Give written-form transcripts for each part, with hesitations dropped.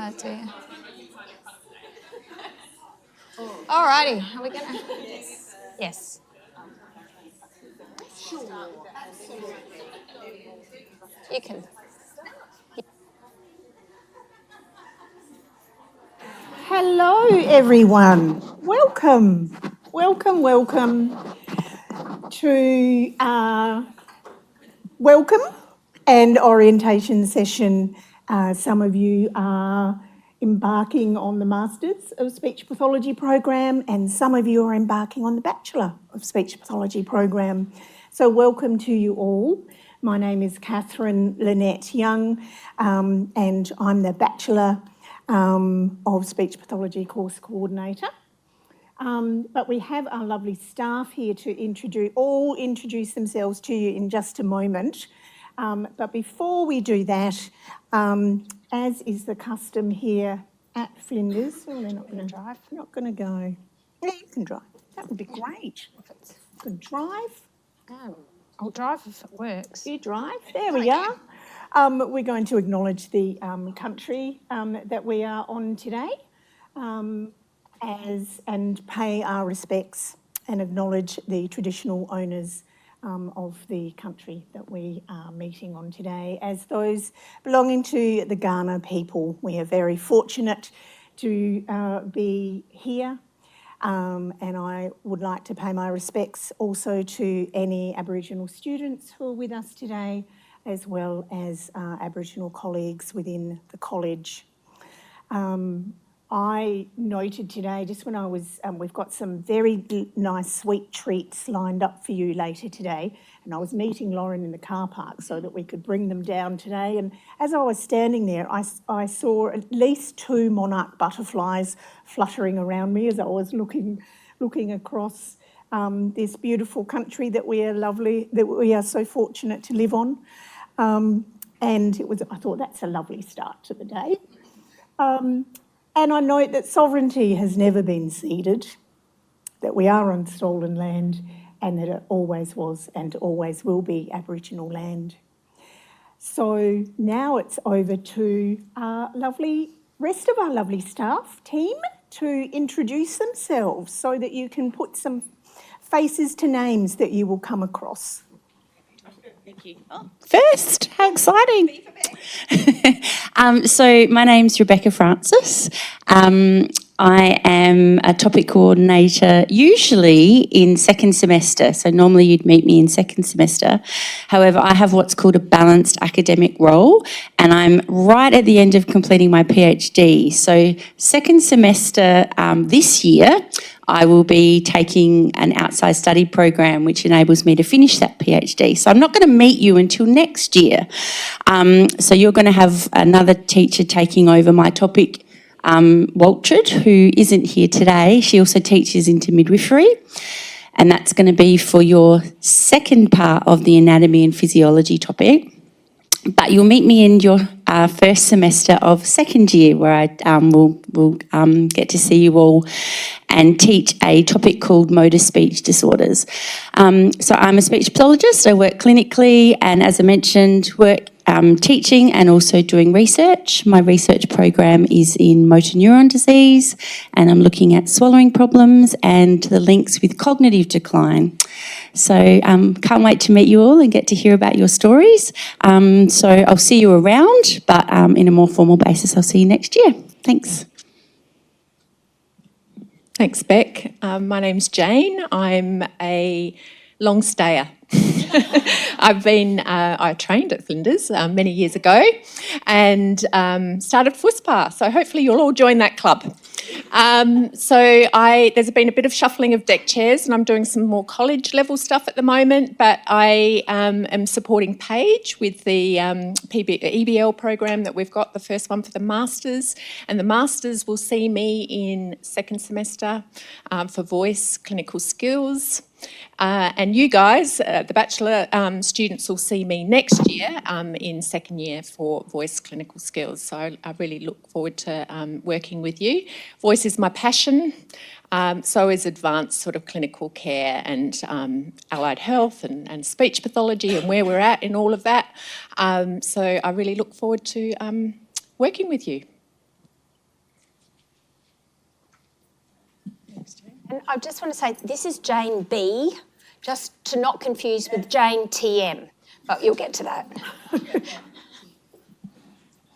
that to you. Alrighty, are we gonna? Yes. Sure. You can. Hello, everyone. Welcome to our welcome and orientation session. Some of you are embarking on the Masters of Speech Pathology program, and some of you are embarking on the Bachelor of Speech Pathology program. So welcome to you all. My name is Catherine Lynette Young, and I'm the Bachelor of Speech Pathology course coordinator. But we have our lovely staff here to introduce themselves to you in just a moment. But before we do that, as is the custom here at Flinders, well, they're not going to drive. Not going to go. Yeah, you can drive. That would be great. You can drive. I'll drive if it works. You drive. There we are. We're going to acknowledge the country that we are on today, and pay our respects and acknowledge the traditional owners of the country that we are meeting on today as those belonging to the Kaurna people. We are very fortunate to be here, and I would like to pay my respects also to any Aboriginal students who are with us today, as well as Aboriginal colleagues within the college. I noted today, just when I was, we've got some very nice sweet treats lined up for you later today, and I was meeting Lauren in the car park so that we could bring them down today, and as I was standing there, I saw at least 2 monarch butterflies fluttering around me as I was looking across this beautiful country that we are so fortunate to live on. And I thought that's a lovely start to the day. And I note that sovereignty has never been ceded, that we are on stolen land, and that it always was and always will be Aboriginal land. So now it's over to our rest of our lovely staff team to introduce themselves so that you can put some faces to names that you will come across. Thank you. Oh, first, how exciting. So my name's Rebecca Francis. I am a topic coordinator usually in second semester. So normally you'd meet me in second semester. However, I have what's called a balanced academic role, and I'm right at the end of completing my PhD. So second semester this year, I will be taking an outside study program which enables me to finish that PhD. So I'm not going to meet you until next year. So you're going to have another teacher taking over my topic, Waltrid, who isn't here today. She also teaches into midwifery, and that's going to be for your second part of the anatomy and physiology topic. But you'll meet me in your first semester of second year, where I will get to see you all and teach a topic called motor speech disorders. So I'm a speech pathologist. I work clinically, and as I mentioned, work teaching and also doing research. My research program is in motor neuron disease, and I'm looking at swallowing problems and the links with cognitive decline. So can't wait to meet you all and get to hear about your stories. So I'll see you around, but in a more formal basis, I'll see you next year. Thanks. Thanks, Beck. My name's Jane. I'm a long stayer. I trained at Flinders many years ago and started FUSPA, so hopefully you'll all join that club. There's been a bit of shuffling of deck chairs, and I'm doing some more college level stuff at the moment, but I am supporting Paige with the EBL program that we've got, the first one for the Masters, and the Masters will see me in second semester for voice clinical skills. And you guys, the Bachelor students, will see me next year in second year for voice clinical skills. So I really look forward to working with you. Voice is my passion. So is advanced sort of clinical care and allied health and speech pathology and where we're at in all of that. So I really look forward to working with you. And I just want to say, this is Jane B, just to not confuse with Jane TM, but you'll get to that.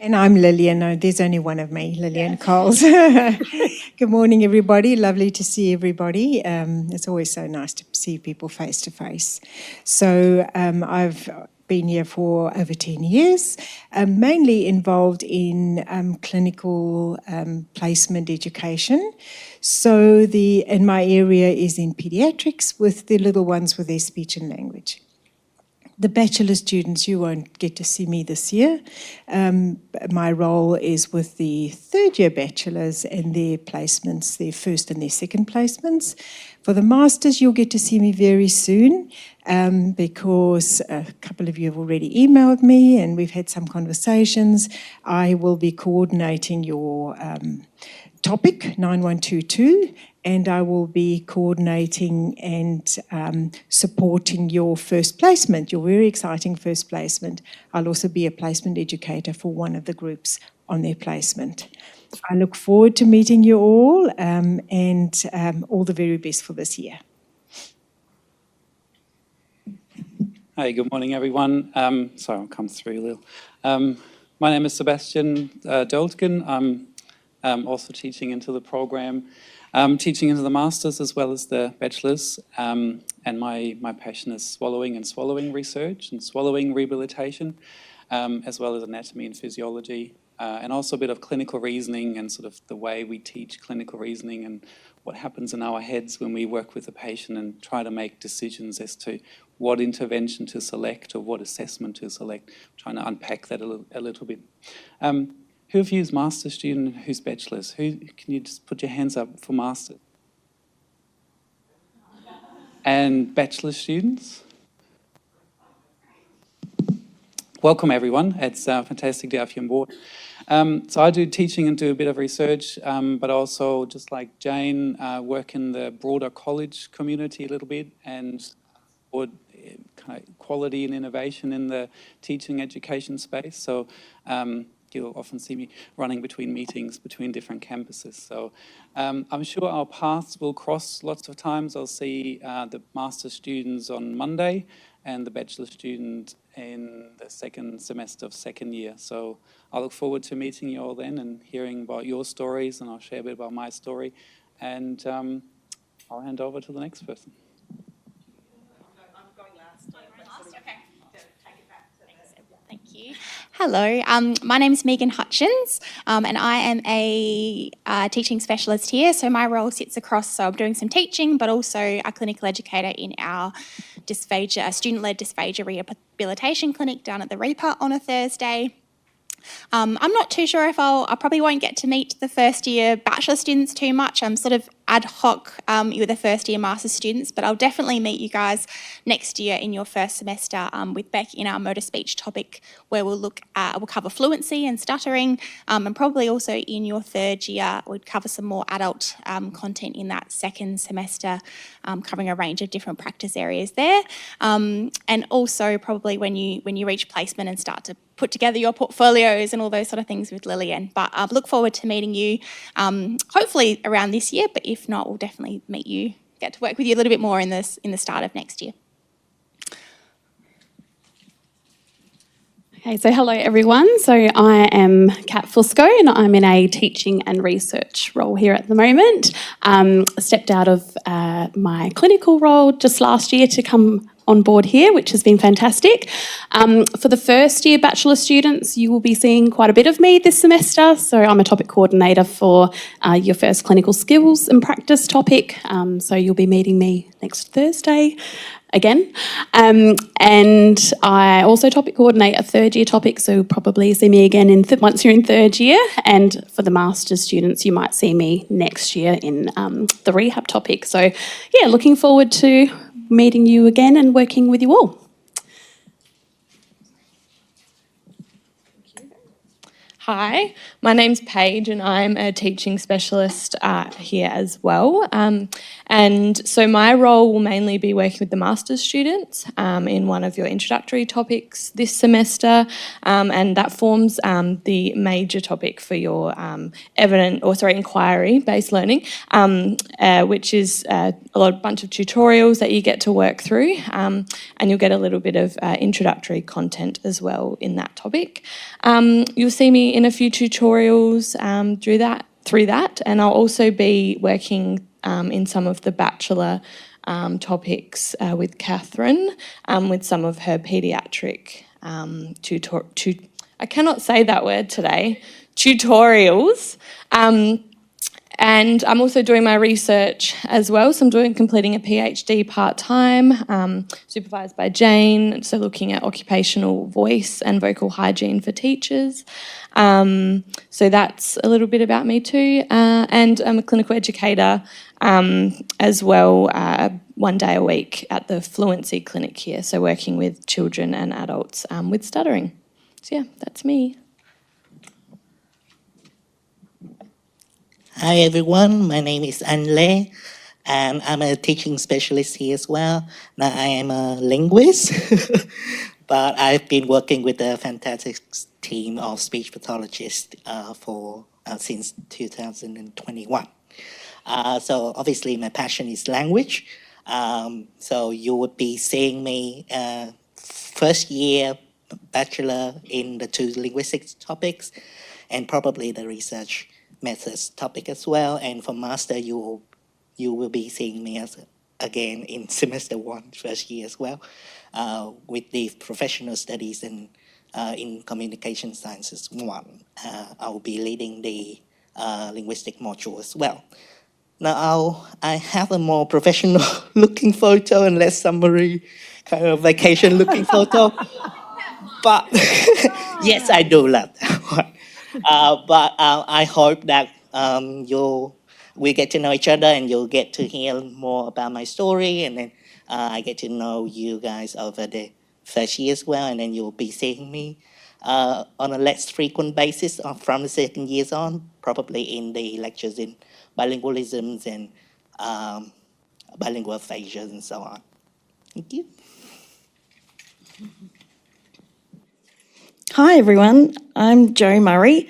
And I'm Lillian. No, there's only one of me, Lillian Coles. Good morning, everybody. Lovely to see everybody. It's always so nice to see people face to face. So I've been here for over 10 years, mainly involved in clinical placement education. So and my area is in pediatrics with the little ones with their speech and language. The bachelor students, you won't get to see me this year. My role is with the third year bachelors and their placements, their first and their second placements. For the masters, you'll get to see me very soon because a couple of you have already emailed me and we've had some conversations. I will be coordinating your topic 9122, and I will be coordinating and supporting your first placement, your very exciting first placement. I'll also be a placement educator for one of the groups on their placement. I look forward to meeting you all and all the very best for this year. Hi, good morning, everyone. Sorry, I'll come through, Lil. My name is Sebastian Doltgen. I'm also teaching into the program, teaching into the masters as well as the bachelors. And my passion is swallowing and swallowing research and swallowing rehabilitation, as well as anatomy and physiology, and also a bit of clinical reasoning and sort of the way we teach clinical reasoning and what happens in our heads when we work with a patient and try to make decisions as to what intervention to select or what assessment to select. I'm trying to unpack that a little bit. Who of you is master student, who's bachelors? Can you just put your hands up for master? And bachelor students? Welcome, everyone. It's fantastic to have you on board. So I do teaching and do a bit of research, but also, just like Jane, work in the broader college community a little bit and support kind of quality and innovation in the teaching education space. So you'll often see me running between meetings between different campuses. So I'm sure our paths will cross lots of times. I'll see the master students on Monday and the bachelor student in the second semester of second year. So I look forward to meeting you all then and hearing about your stories, and I'll share a bit about my story. And I'll hand over to the next person. Thank you. Hello, my name is Megan Hutchins, and I am a teaching specialist here. So my role sits across, so I'm doing some teaching, but also a clinical educator in our student-led dysphagia rehabilitation clinic down at the REPA on a Thursday. I'm not too sure if I probably won't get to meet the first year bachelor students too much. I'm sort of ad hoc with the first year master students, but I'll definitely meet you guys next year in your first semester with Beck in our motor speech topic, where we'll cover fluency and stuttering, and probably also in your third year we'll cover some more adult content in that second semester, covering a range of different practice areas there, and also probably when you reach placement and start to put together your portfolios and all those sort of things with Lillian. But I look forward to meeting you hopefully around this year, but if not, we'll definitely get to work with you a little bit more in the start of next year. Okay, so hello everyone. So I am Kat Fusco and I'm in a teaching and research role here at the moment. Stepped out of my clinical role just last year to come on board here, which has been fantastic. For the first year bachelor students, you will be seeing quite a bit of me this semester. So I'm a topic coordinator for your first clinical skills and practice topic. So you'll be meeting me next Thursday again. And I also topic coordinate a third year topic, so you'll probably see me again once you're in third year. And for the master's students, you might see me next year in the rehab topic. So yeah, looking forward to meeting you again and working with you all. Hi, my name's Paige and I'm a teaching specialist here as well. And so my role will mainly be working with the master's students in one of your introductory topics this semester, and that forms the major topic for your inquiry-based learning, which is a bunch of tutorials that you get to work through, and you'll get a little bit of introductory content as well in that topic. You'll see me in a few tutorials through that, and I'll also be working in some of the bachelor topics with Catherine, with some of her paediatric I cannot say that word today, tutorials. And I'm also doing my research as well. So I'm completing a PhD part-time, supervised by Jane, so looking at occupational voice and vocal hygiene for teachers. So that's a little bit about me too. And I'm a clinical educator as well, 1 day a week at the Fluency Clinic here, so working with children and adults with stuttering. So yeah, that's me. Hi everyone, my name is Anle and I'm a teaching specialist here as well. Now I am a linguist, but I've been working with a fantastic team of speech pathologists since 2021. So obviously my passion is language. So you would be seeing me first year bachelor in the 2 linguistics topics and probably the research methods topic as well, and for master you will be seeing me again in semester 1 first year as well, with the professional studies and in communication sciences 1. I'll be leading the linguistic module as well. Now I have a more professional looking photo and less summary kind of vacation looking photo, but yes, I do love that one. But I hope that we get to know each other and you'll get to hear more about my story, and then I get to know you guys over the first year as well, and then you'll be seeing me on a less frequent basis from the second years on, probably in the lectures in bilingualisms and bilingual aphasia and so on. Thank you. Hi everyone, I'm Jo Murray.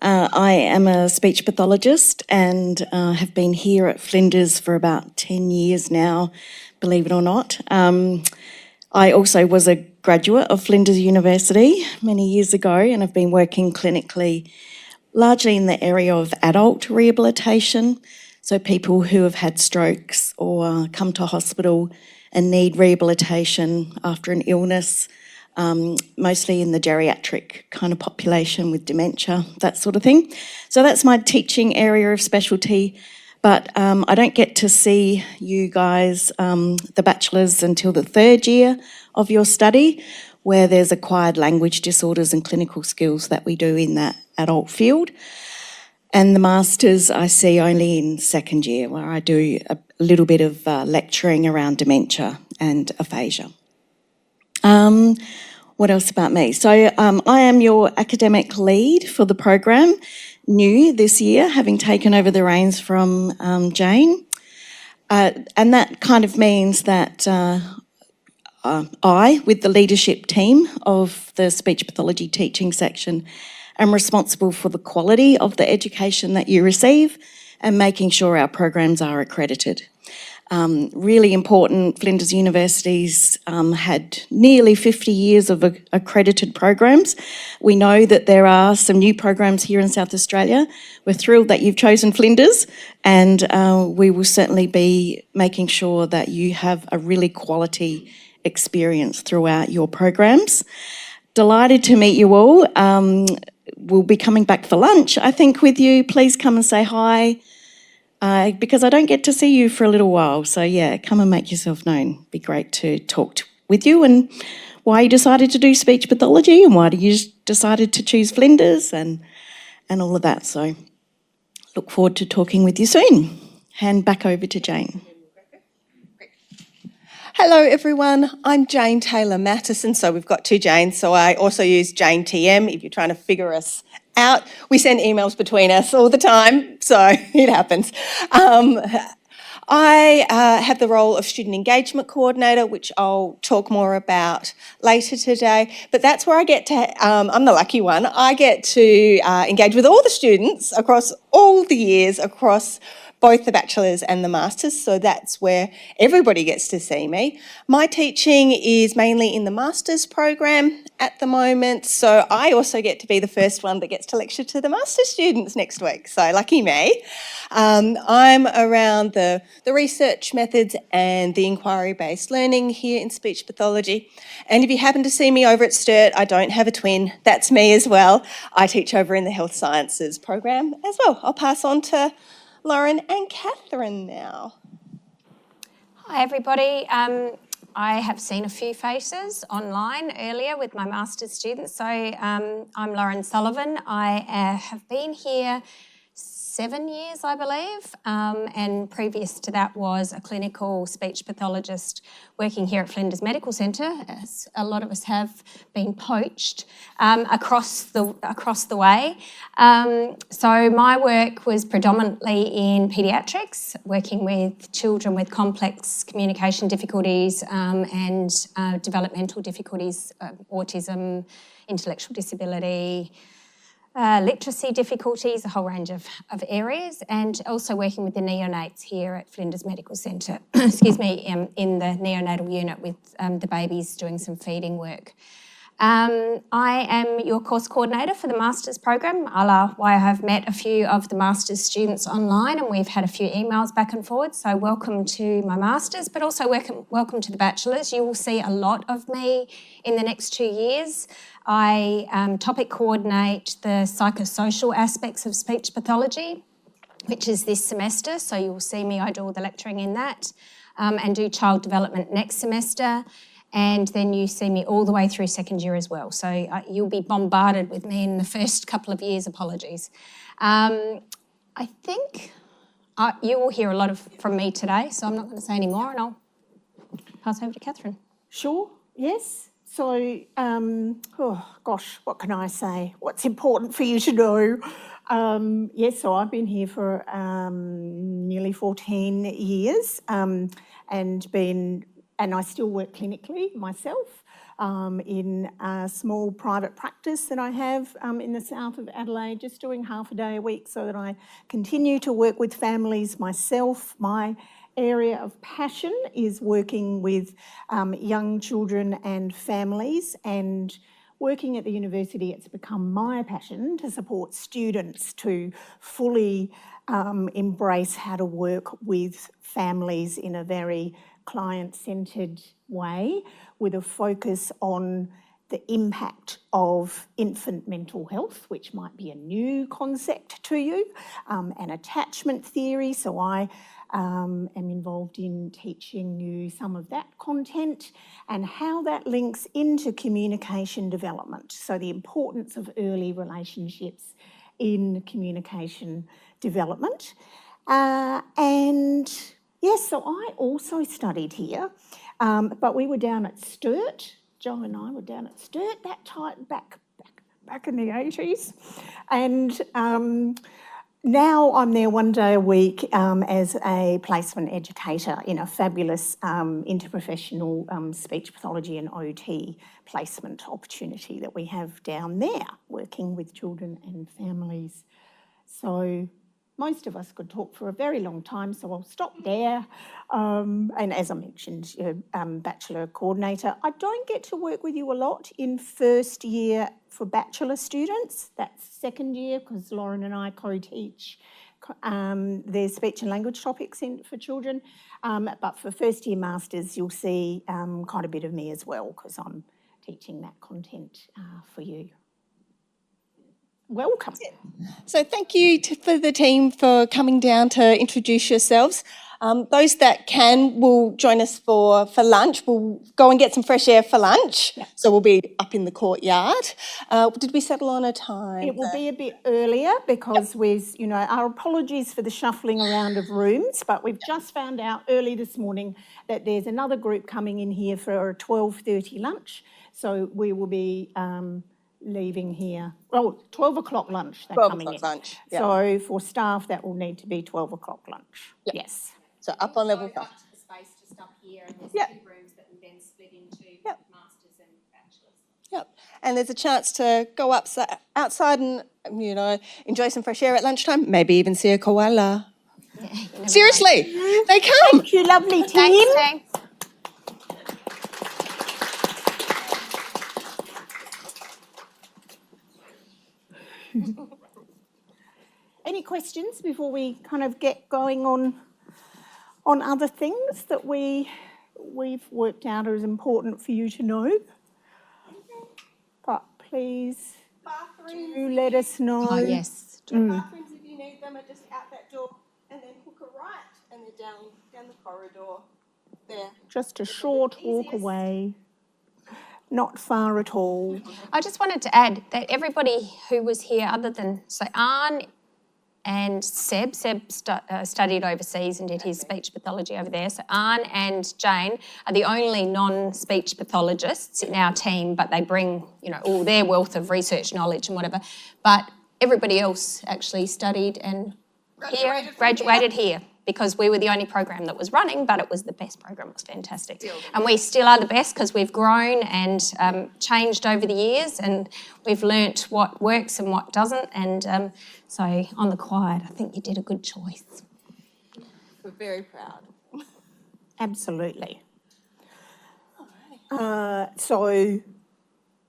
I am a speech pathologist and have been here at Flinders for about 10 years now, believe it or not. I also was a graduate of Flinders University many years ago and have been working clinically largely in the area of adult rehabilitation, so people who have had strokes or come to hospital and need rehabilitation after an illness, mostly in the geriatric kind of population with dementia, that sort of thing. So that's my teaching area of specialty, but I don't get to see you guys, the bachelors, until the 3rd year of your study, where there's acquired language disorders and clinical skills that we do in that adult field. And the masters I see only in 2nd year, where I do a little bit of lecturing around dementia and aphasia. What else about me? So I am your academic lead for the program, new this year, having taken over the reins from Jane. And that kind of means that I, with the leadership team of the speech pathology teaching section, am responsible for the quality of the education that you receive and making sure our programs are accredited. Really important, Flinders University's had nearly 50 years of accredited programs. We know that there are some new programs here in South Australia. We're thrilled that you've chosen Flinders, and we will certainly be making sure that you have a really quality experience throughout your programs. Delighted to meet you all. We'll be coming back for lunch, I think, with you. Please come and say hi. Because I don't get to see you for a little while. So yeah, come and make yourself known. It'd be great to talk with you and why you decided to do speech pathology and why you decided to choose Flinders and all of that. So look forward to talking with you soon. Hand back over to Jane. Hello everyone, I'm Jane Taylor Mattison, so we've got two Janes, so I also use Jane TM if you're trying to figure us out. We send emails between us all the time, so it happens. I have the role of Student Engagement Coordinator, which I'll talk more about later today, but that's where I get to, I'm the lucky one, I get to engage with all the students across all the years, across both the bachelor's and the master's, so that's where everybody gets to see me. My teaching is mainly in the master's program at the moment, so I also get to be the first one that gets to lecture to the master's students next week, so lucky me. I'm around the research methods and the inquiry-based learning here in speech pathology, and if you happen to see me over at Sturt, I don't have a twin, that's me as well. I teach over in the health sciences program as well. I'll pass on to Lauren and Catherine now. Hi everybody. I have seen a few faces online earlier with my master's students. So I'm Lauren Sullivan. I have been here 7 years, I believe, and previous to that was a clinical speech pathologist working here at Flinders Medical Centre, as a lot of us have been poached across the way. So my work was predominantly in paediatrics, working with children with complex communication difficulties and developmental difficulties, autism, intellectual disability, literacy difficulties, a whole range of areas, and also working with the neonates here at Flinders Medical Centre, excuse me, in the neonatal unit with the babies doing some feeding work. I am your course coordinator for the master's program, a la why I have met a few of the master's students online and we've had a few emails back and forward, so welcome to my master's, but also welcome to the bachelor's. You will see a lot of me in the next 2 years. I topic coordinate the psychosocial aspects of speech pathology, which is this semester, so you'll see me, I do all the lecturing in that, and do child development next semester, and then you see me all the way through second year as well. So you'll be bombarded with me in the first couple of years, apologies. I think you will hear a lot from me today, so I'm not going to say any more, and I'll pass over to Catherine. Sure, yes. So, oh gosh, what can I say? What's important for you to know? Yes, so I've been here for nearly 14 years and I still work clinically myself in a small private practice that I have in the south of Adelaide, just doing half a day a week so that I continue to work with families myself. My area of passion is working with young children and families, and working at the university, it's become my passion to support students to fully embrace how to work with families in a very client-centred way, with a focus on the impact of infant mental health, which might be a new concept to you, and attachment theory. So I am involved in teaching you some of that content and how that links into communication development. So the importance of early relationships in communication development. And yes, so I also studied here, but we were down at Sturt. Joe and I were down at Sturt that time back in the 80s. And now I'm there one day a week as a placement educator in a fabulous interprofessional speech pathology and OT placement opportunity that we have down there, working with children and families. So most of us could talk for a very long time, so I'll stop there. And as I mentioned, Bachelor Coordinator. I don't get to work with you a lot in first year for Bachelor students. That's second year because Lauren and I co-teach their speech and language topics for children. But for first year Masters, you'll see quite a bit of me as well because I'm teaching that content for you. welcome. So thank you for the team for coming down to introduce yourselves. Those that can will join us for lunch. We'll go and get some fresh air for lunch. Yeah. So we'll be up in the courtyard. Did we settle on a time? It will be a bit earlier because our apologies for the shuffling around of rooms, but we've just found out early this morning that there's another group coming in here for a 12:30 lunch. So we will be leaving here. 12 o'clock lunch they're 12 coming o'clock in. lunch, yeah. So for staff, that will need to be 12 o'clock lunch. Yep. Yes. So up on level 5. The space just up here, and there's Yep. 2 rooms that will then split into Yep. masters and bachelors. Yep. And there's a chance to go outside and, enjoy some fresh air at lunchtime, maybe even see a koala. Yeah, Seriously, they come. Thank you, lovely team. Thanks, team. Any questions before we kind of get going on other things that we've worked out are as important for you to know? But please do let us know. Oh, yes. Bathrooms, if you need them, are just out that door, and then hook a right, and they're down the corridor there. Just a short walk away. Not far at all. I just wanted to add that everybody who was here, other than Anne and Seb studied overseas and did his speech pathology over there. So Anne and Jane are the only non-speech pathologists in our team, but they bring, all their wealth of research knowledge and whatever. But everybody else actually studied and graduated here because we were the only program that was running, but it was the best program. It was fantastic. And we still are the best because we've grown and changed over the years, and we've learnt what works and what doesn't. And so on the quiet, I think you did a good choice. We're very proud. Absolutely. So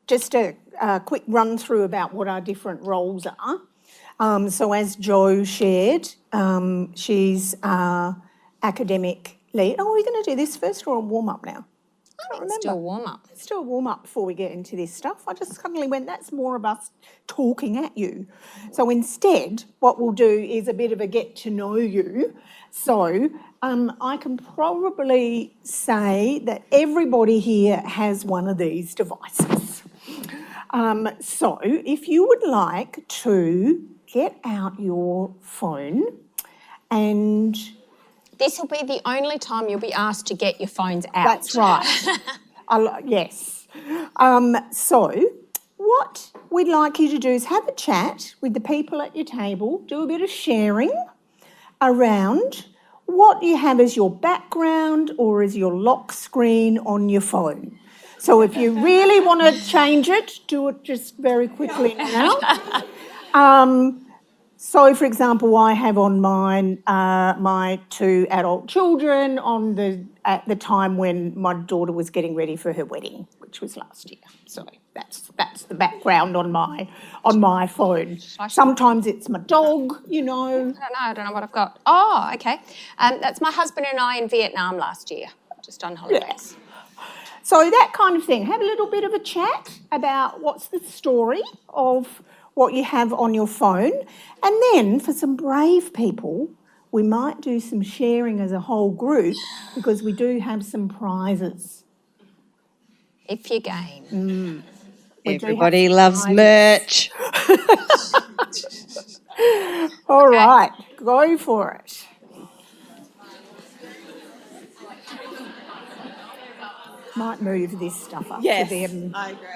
just a quick run through about what our different roles are. So as Jo shared, she's our academic lead. Oh, are we going to do this first or a warm-up now? I can't remember. Still a warm-up. Let's do a warm-up before we get into this stuff. I just suddenly went, that's more of us talking at you. So instead, what we'll do is a bit of a get to know you. So I can probably say that everybody here has one of these devices. So if you would like to get out your phone and... This will be the only time you'll be asked to get your phones out. That's right. Yes. So what we'd like you to do is have a chat with the people at your table, do a bit of sharing around what you have as your background or as your lock screen on your phone. So if you really want to change it, do it just very quickly now. So, for example, I have on mine my 2 adult children at the time when my daughter was getting ready for her wedding, which was last year. So that's the background on my phone. Sometimes it's my dog, I don't know what I've got. Oh, okay. That's my husband and I in Vietnam last year, just on holidays. Yeah. So that kind of thing. Have a little bit of a chat about what's the story of what you have on your phone. And then for some brave people, we might do some sharing as a whole group because we do have some prizes. If you game. Everybody loves merch. All right, go for it. Might move this stuff up to them. I agree.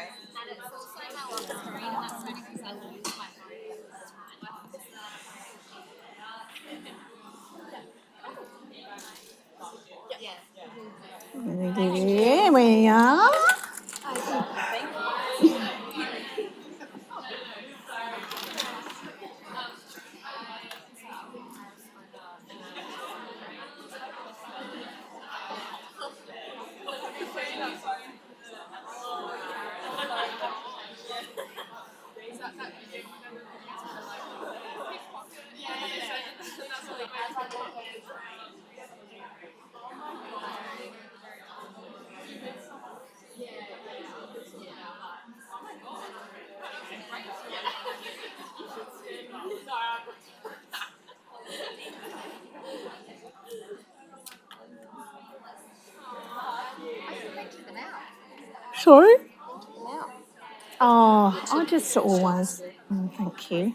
There we are. Sorry? Oh, I just always. Thank you.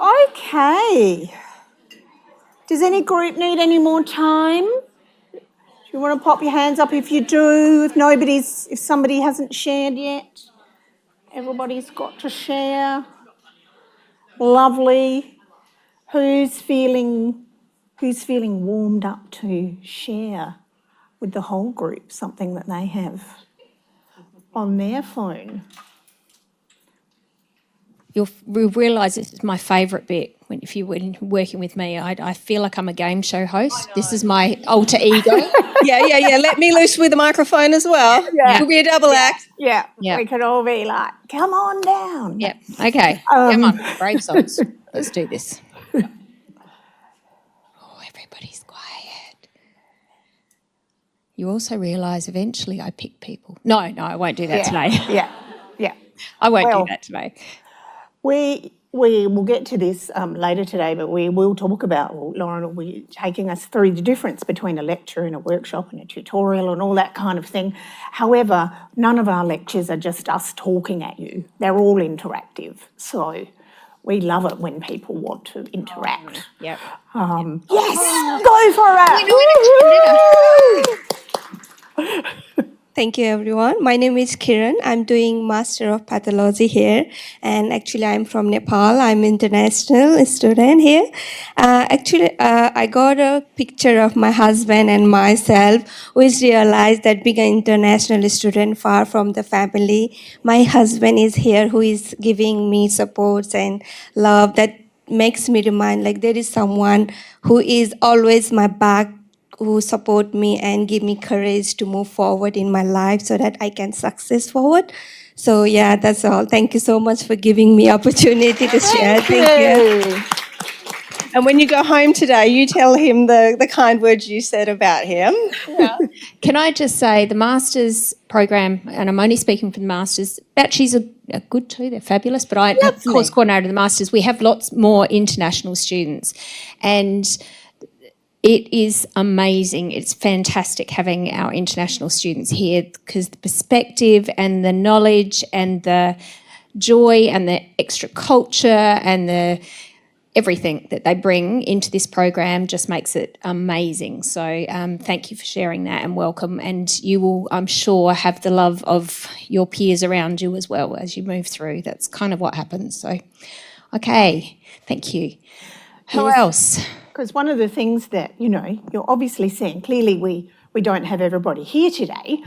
Okay. Does any group need any more time? Do you want to pop your hands up if you do? If somebody hasn't shared yet? Everybody's got to share. Lovely. Who's feeling warmed up to share with the whole group something that they have on their phone? You'll realise this is my favourite bit. If you're working with me, I feel like I'm a game show host. This is my alter ego. Yeah. Let me loose with the microphone as well. Yeah. It'll be a double act. Yeah. Yeah. We could all be like, come on down. Yep. Okay. Come on, brave souls. Let's do this. Oh, everybody's quiet. You also realise eventually I pick people. No, I won't do that today. Yeah. I won't do that today. We will get to this later today, but we will talk about, Lauren will be taking us through the difference between a lecture and a workshop and a tutorial and all that kind of thing. However, none of our lectures are just us talking at you. They're all interactive. So we love it when people want to interact. Yep. Yes, go for it! Thank you, everyone. My name is Kiran. I'm doing Master of Pathology here, and actually I'm from Nepal. I'm international student here. I got a picture of my husband and myself, which realized that being an international student far from the family, my husband is here who is giving me support and love that makes me remind like there is someone who is always my back who support me and give me courage to move forward in my life so that I can success forward. So yeah, that's all. Thank you so much for giving me opportunity to share. Thank you. And when you go home today, you tell him the kind words you said about him. Yeah. Can I just say the Masters program, and I'm only speaking for the Masters, Batchies are good too, they're fabulous, but I'm the course coordinator of the Masters. We have lots more international students, and it is amazing. It's fantastic having our international students here because the perspective and the knowledge and the joy and the extra culture and the everything that they bring into this program just makes it amazing. So thank you for sharing that and welcome. And you will, I'm sure, have the love of your peers around you as well as you move through. That's kind of what happens. So, okay, thank you. Who else? Because one of the things that, you know, you're obviously seeing, clearly we don't have everybody here today,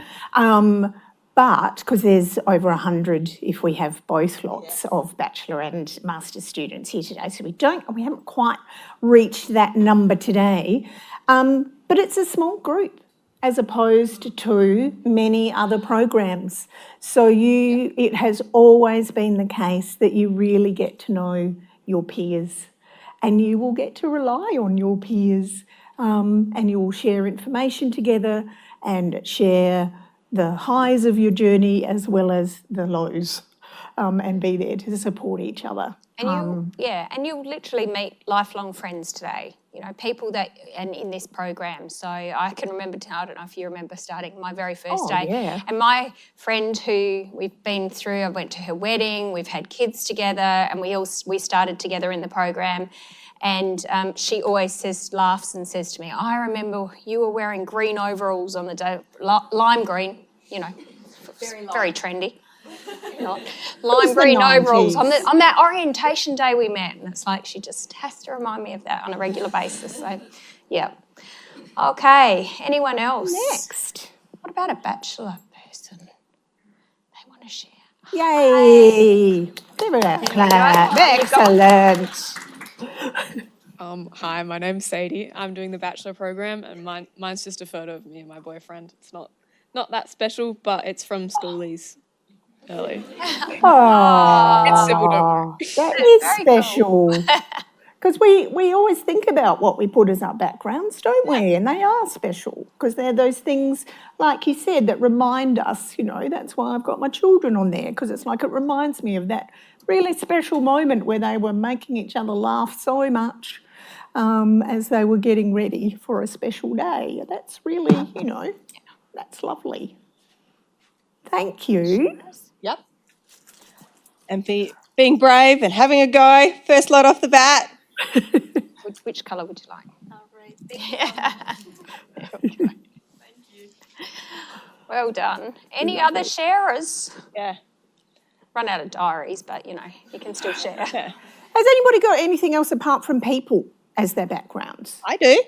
but because there's over 100 if we have both lots of bachelor and master's students here today, so we haven't quite reached that number today, but it's a small group as opposed to many other programs. So it has always been the case that you really get to know your peers and you will get to rely on your peers and you will share information together and share the highs of your journey as well as the lows, and be there to support each other. And you'll literally meet lifelong friends today, you know, people that, and in this program. So I can remember, I don't know if you remember starting my very first day. Yeah. And my friend who we've been through, I went to her wedding, we've had kids together, and we started together in the program. And she always laughs and says to me, I remember you were wearing green overalls on the day, lime green, you know, very trendy. Lime green overalls on that orientation day we met. And it's like she just has to remind me of that on a regular basis. So, yeah. Okay, anyone else? Next. What about a bachelor person? They want to share. Yay! Give it a clap. Excellent. Hi, my name's Sadie. I'm doing the bachelor program, and mine's just a photo of me and my boyfriend. It's not that special, but it's from schoolies early. Oh, It's civil, don't worry. That is special. Because we always think about what we put as our backgrounds, don't we? And they are special because they're those things, like you said, that remind us, you know, that's why I've got my children on there, because it's like it reminds me of that really special moment where they were making each other laugh so much as they were getting ready for a special day. That's really, you know, that's lovely. Thank you. Yep. And being brave and having a go, first lot off the bat. Which colour would you like? Well done. Any other sharers? Yeah. Run out of diaries, but, you know, you can still share. Has anybody got anything else apart from people as their backgrounds? I do.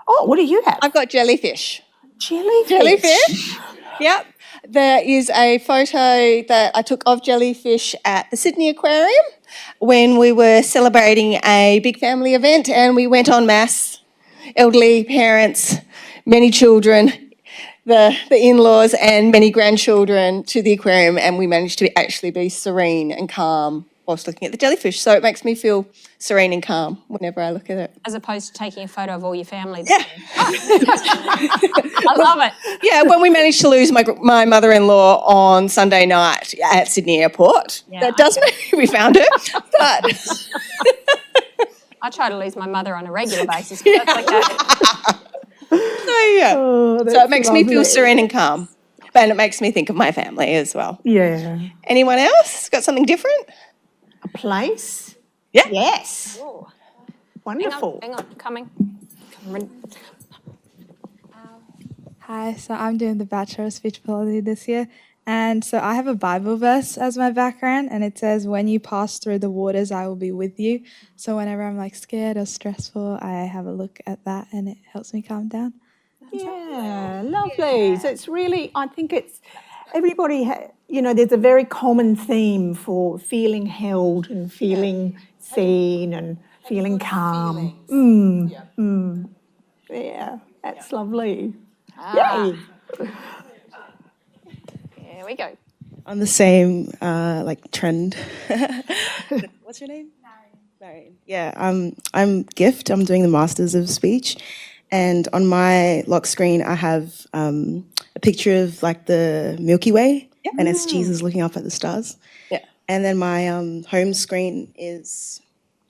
Oh, what do you have? I've got jellyfish. Jellyfish? Yep. There is a photo that I took of jellyfish at the Sydney Aquarium when we were celebrating a big family event, and we went en masse, elderly parents, many children, the in-laws and many grandchildren to the aquarium, and we managed to actually be serene and calm whilst looking at the jellyfish. So it makes me feel serene and calm whenever I look at it. As opposed to taking a photo of all your family. Yeah. I love it. Yeah, when we managed to lose my mother-in-law on Sunday night at Sydney Airport, that does mean we found her. But I try to lose my mother on a regular basis, but that's okay. So it makes me feel serene and calm. And it makes me think of my family as well. Yeah. Anyone else got something different? A place? Yeah. Yes. Ooh. Wonderful. Hang on, coming. Hi, so I'm doing the Bachelor of Speech Pathology this year. And so I have a Bible verse as my background, and it says, when you pass through the waters, I will be with you. So whenever I'm like scared or stressful, I have a look at that and it helps me calm down. Yeah, lovely. So it's really, I think it's, everybody, you know, there's a very common theme for feeling held and feeling seen and feeling calm. Yeah, That's lovely. Ah. Yay. There we go. On the same trend. What's your name? Marion. Yeah, I'm Gift. I'm doing the Masters of Speech, and on my lock screen I have a picture of like the Milky Way, and it's Jesus looking up at the stars. Yeah. And then my home screen is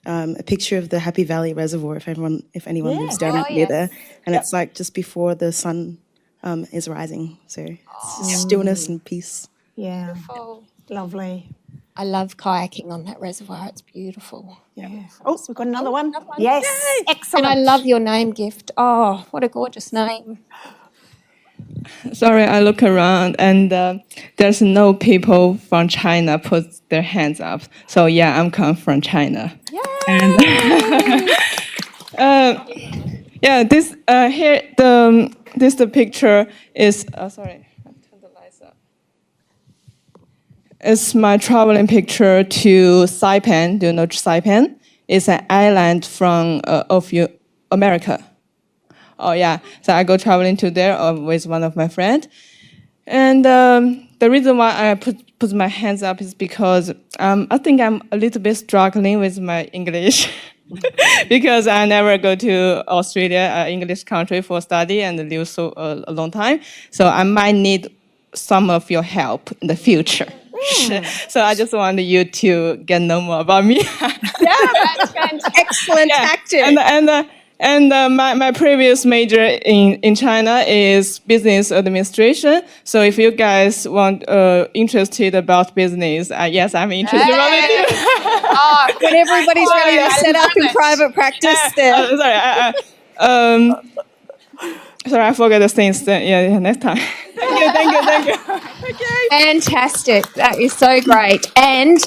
a picture of the Happy Valley Reservoir. If anyone lives down near there, and it's like just before the sun is rising, so it's just stillness and peace. Yeah. Beautiful. Lovely. I love kayaking on that reservoir. It's beautiful. Yeah. Oh, we've got another one. Yes. Yay. Excellent. And I love your name, Gift. Oh, what a gorgeous name. Sorry, I look around and there's no people from China put their hands up. So yeah, I'm come from China. And yeah, this here the picture is sorry, I turn the lights up. It's my traveling picture to Saipan. Do you know Saipan? It's an island from America. Oh yeah, so I go traveling to there with one of my friends. And the reason why I put my hands up is because I think I'm a little bit struggling with my English because I never go to Australia, an English country, for study and live so a long time. So I might need some of your help in the future. So I just wanted you to get to know more about me. Yeah, that's fantastic. Excellent tactic. And my previous major in China is business administration. So if you guys interested about business, yes, I'm interested about it. When everybody's ready to set up in private practice there. Sorry, I forgot the things. Yeah, next time. Thank you. Okay. Fantastic. That is so great. And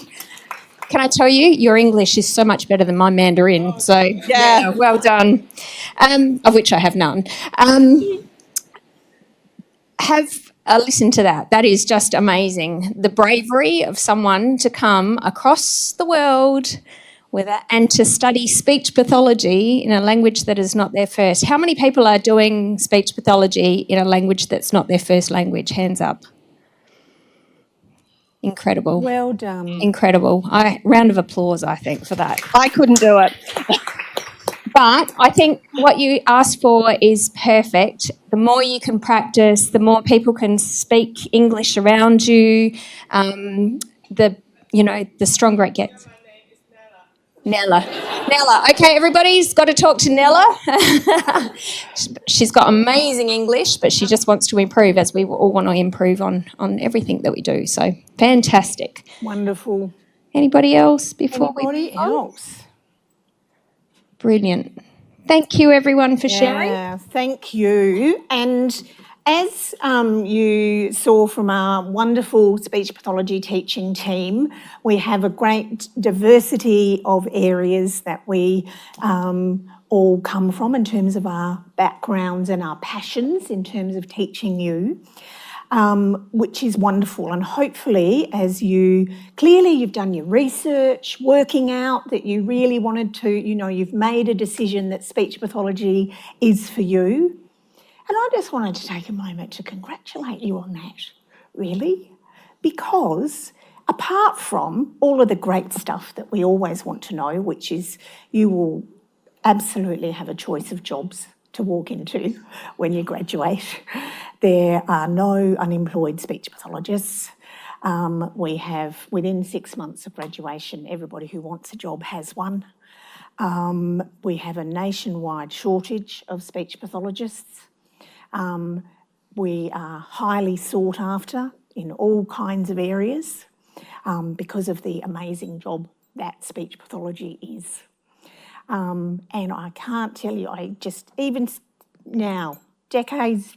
can I tell you, your English is so much better than my Mandarin. So, yeah well done. Of which I have none. Listen to that. That is just amazing. The bravery of someone to come across the world and to study speech pathology in a language that is not their first. How many people are doing speech pathology in a language that's not their first language? Hands up. Incredible. Well done. Incredible. Round of applause, I think, for that. I couldn't do it. But I think what you asked for is perfect. The more you can practice, the more people can speak English around you, the stronger it gets. Nella. Okay, everybody's got to talk to Nella. She's got amazing English, but she just wants to improve, as we all want to improve on everything that we do. So fantastic. Wonderful. Anybody else Anybody else? Brilliant. Thank you, everyone, for sharing. Yeah, thank you. And as you saw from our wonderful speech pathology teaching team, we have a great diversity of areas that we all come from in terms of our backgrounds and our passions in terms of teaching you, which is wonderful. And hopefully, as you've done your research, working out that you really wanted to, you've made a decision that speech pathology is for you. And I just wanted to take a moment to congratulate you on that, really, because apart from all of the great stuff that we always want to know, which is you will absolutely have a choice of jobs to walk into when you graduate. There are no unemployed speech pathologists. We have, within 6 months of graduation, everybody who wants a job has one. We have a nationwide shortage of speech pathologists. We are highly sought after in all kinds of areas because of the amazing job that speech pathology is. And I can't tell you, even now, decades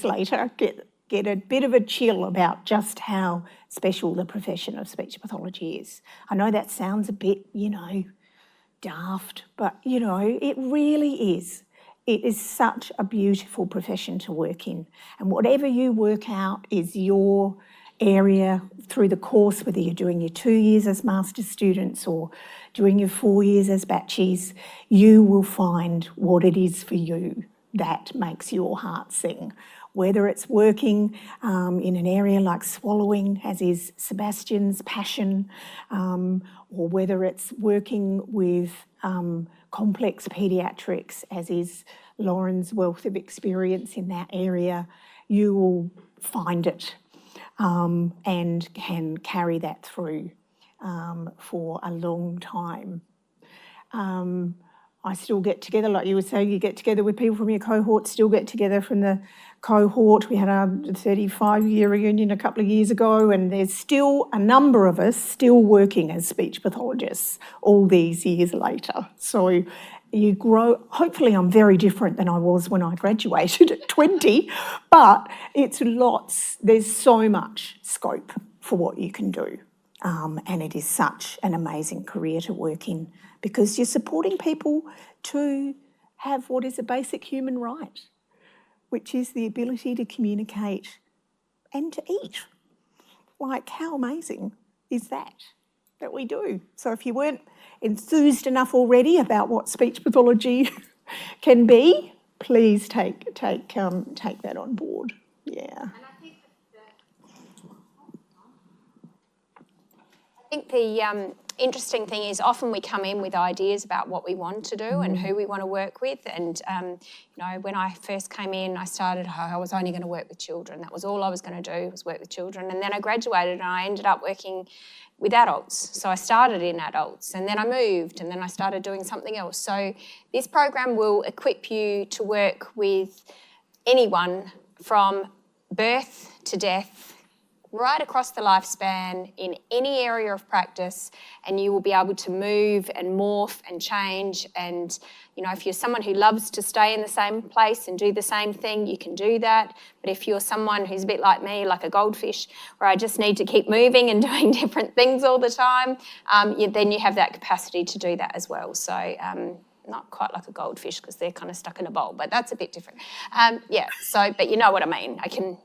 later, get a bit of a chill about just how special the profession of speech pathology is. I know that sounds a bit, daft, but, it really is. It is such a beautiful profession to work in. And whatever you work out is your area through the course, whether you're doing your 2 years as master's students or doing your 4 years as batchies, you will find what it is for you. that makes your heart sing. Whether it's working in an area like swallowing, as is Sebastian's passion, or whether it's working with complex paediatrics, as is Lauren's wealth of experience in that area, you will find it and can carry that through for a long time. I still get together, like you were saying, you get together with people from your cohort, still get together from the cohort. We had our 35-year reunion a couple of years ago, and there's still a number of us still working as speech pathologists all these years later. So you grow. Hopefully I'm very different than I was when I graduated at 20, but it's lots, there's so much scope for what you can do. And it is such an amazing career to work in, because you're supporting people to have what is a basic human right, which is the ability to communicate and to eat. Like, how amazing is that we do? So if you weren't enthused enough already about what speech pathology can be, please take that on board. Yeah. I think the interesting thing is often we come in with ideas about what we want to do and who we want to work with. And, when I first came in, I started, I was only going to work with children. That was all I was going to do, was work with children. And then I graduated and I ended up working with adults. So I started in adults and then I moved and then I started doing something else. So this program will equip you to work with anyone from birth to death, right across the lifespan in any area of practice, and you will be able to move and morph and change. And, if you're someone who loves to stay in the same place and do the same thing, you can do that. But if you're someone who's a bit like me, like a goldfish, where I just need to keep moving and doing different things all the time, then you have that capacity to do that as well. So, not quite like a goldfish because they're kind of stuck in a bowl, but that's a bit different. But you know what I mean.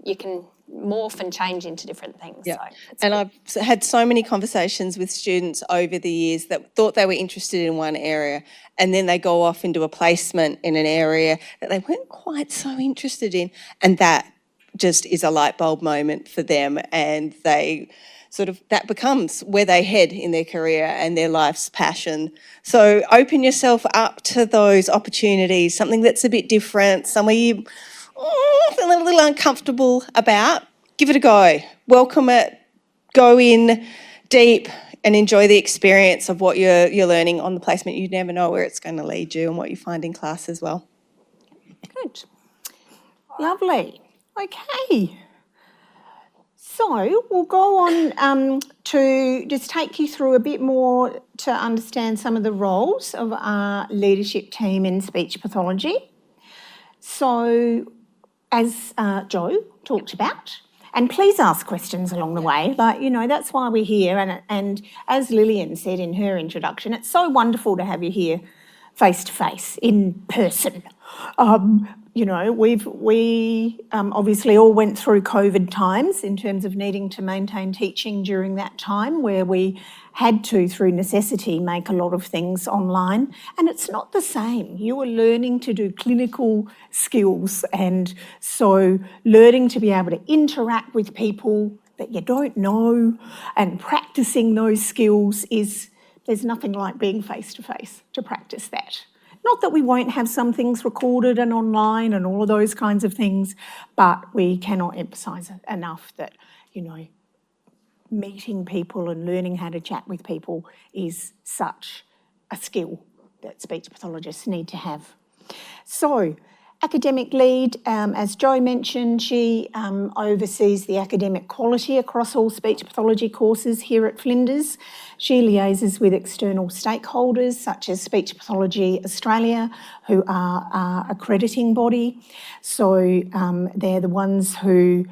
You can morph and change into different things. Yeah. So and I've had so many conversations with students over the years that thought they were interested in one area and then they go off into a placement in an area that they weren't quite so interested in, and that just is a light bulb moment for them, and they that becomes where they head in their career and their life's passion. So open yourself up to those opportunities, something that's a bit different, somewhere you feel a little uncomfortable about. Give it a go. Welcome it. Go in deep and enjoy the experience of what you're learning on the placement. You never know where it's going to lead you and what you find in class as well. Good. Lovely. Okay. So we'll go on to just take you through a bit more to understand some of the roles of our leadership team in speech pathology. So as Jo talked about, and please ask questions along the way, that's why we're here. And as Lillian said in her introduction, it's so wonderful to have you here face to face, in person. We obviously all went through COVID times in terms of needing to maintain teaching during that time, where we had to, through necessity, make a lot of things online. And it's not the same. You are learning to do clinical skills, and so learning to be able to interact with people that you don't know and practicing those skills there's nothing like being face to face to practice that. Not that we won't have some things recorded and online and all of those kinds of things, but we cannot emphasise enough that, meeting people and learning how to chat with people is such a skill that speech pathologists need to have. So, academic lead, as Jo mentioned, she oversees the academic quality across all speech pathology courses here at Flinders. She liaises with external stakeholders such as Speech Pathology Australia, who are our accrediting body. So they're the ones who,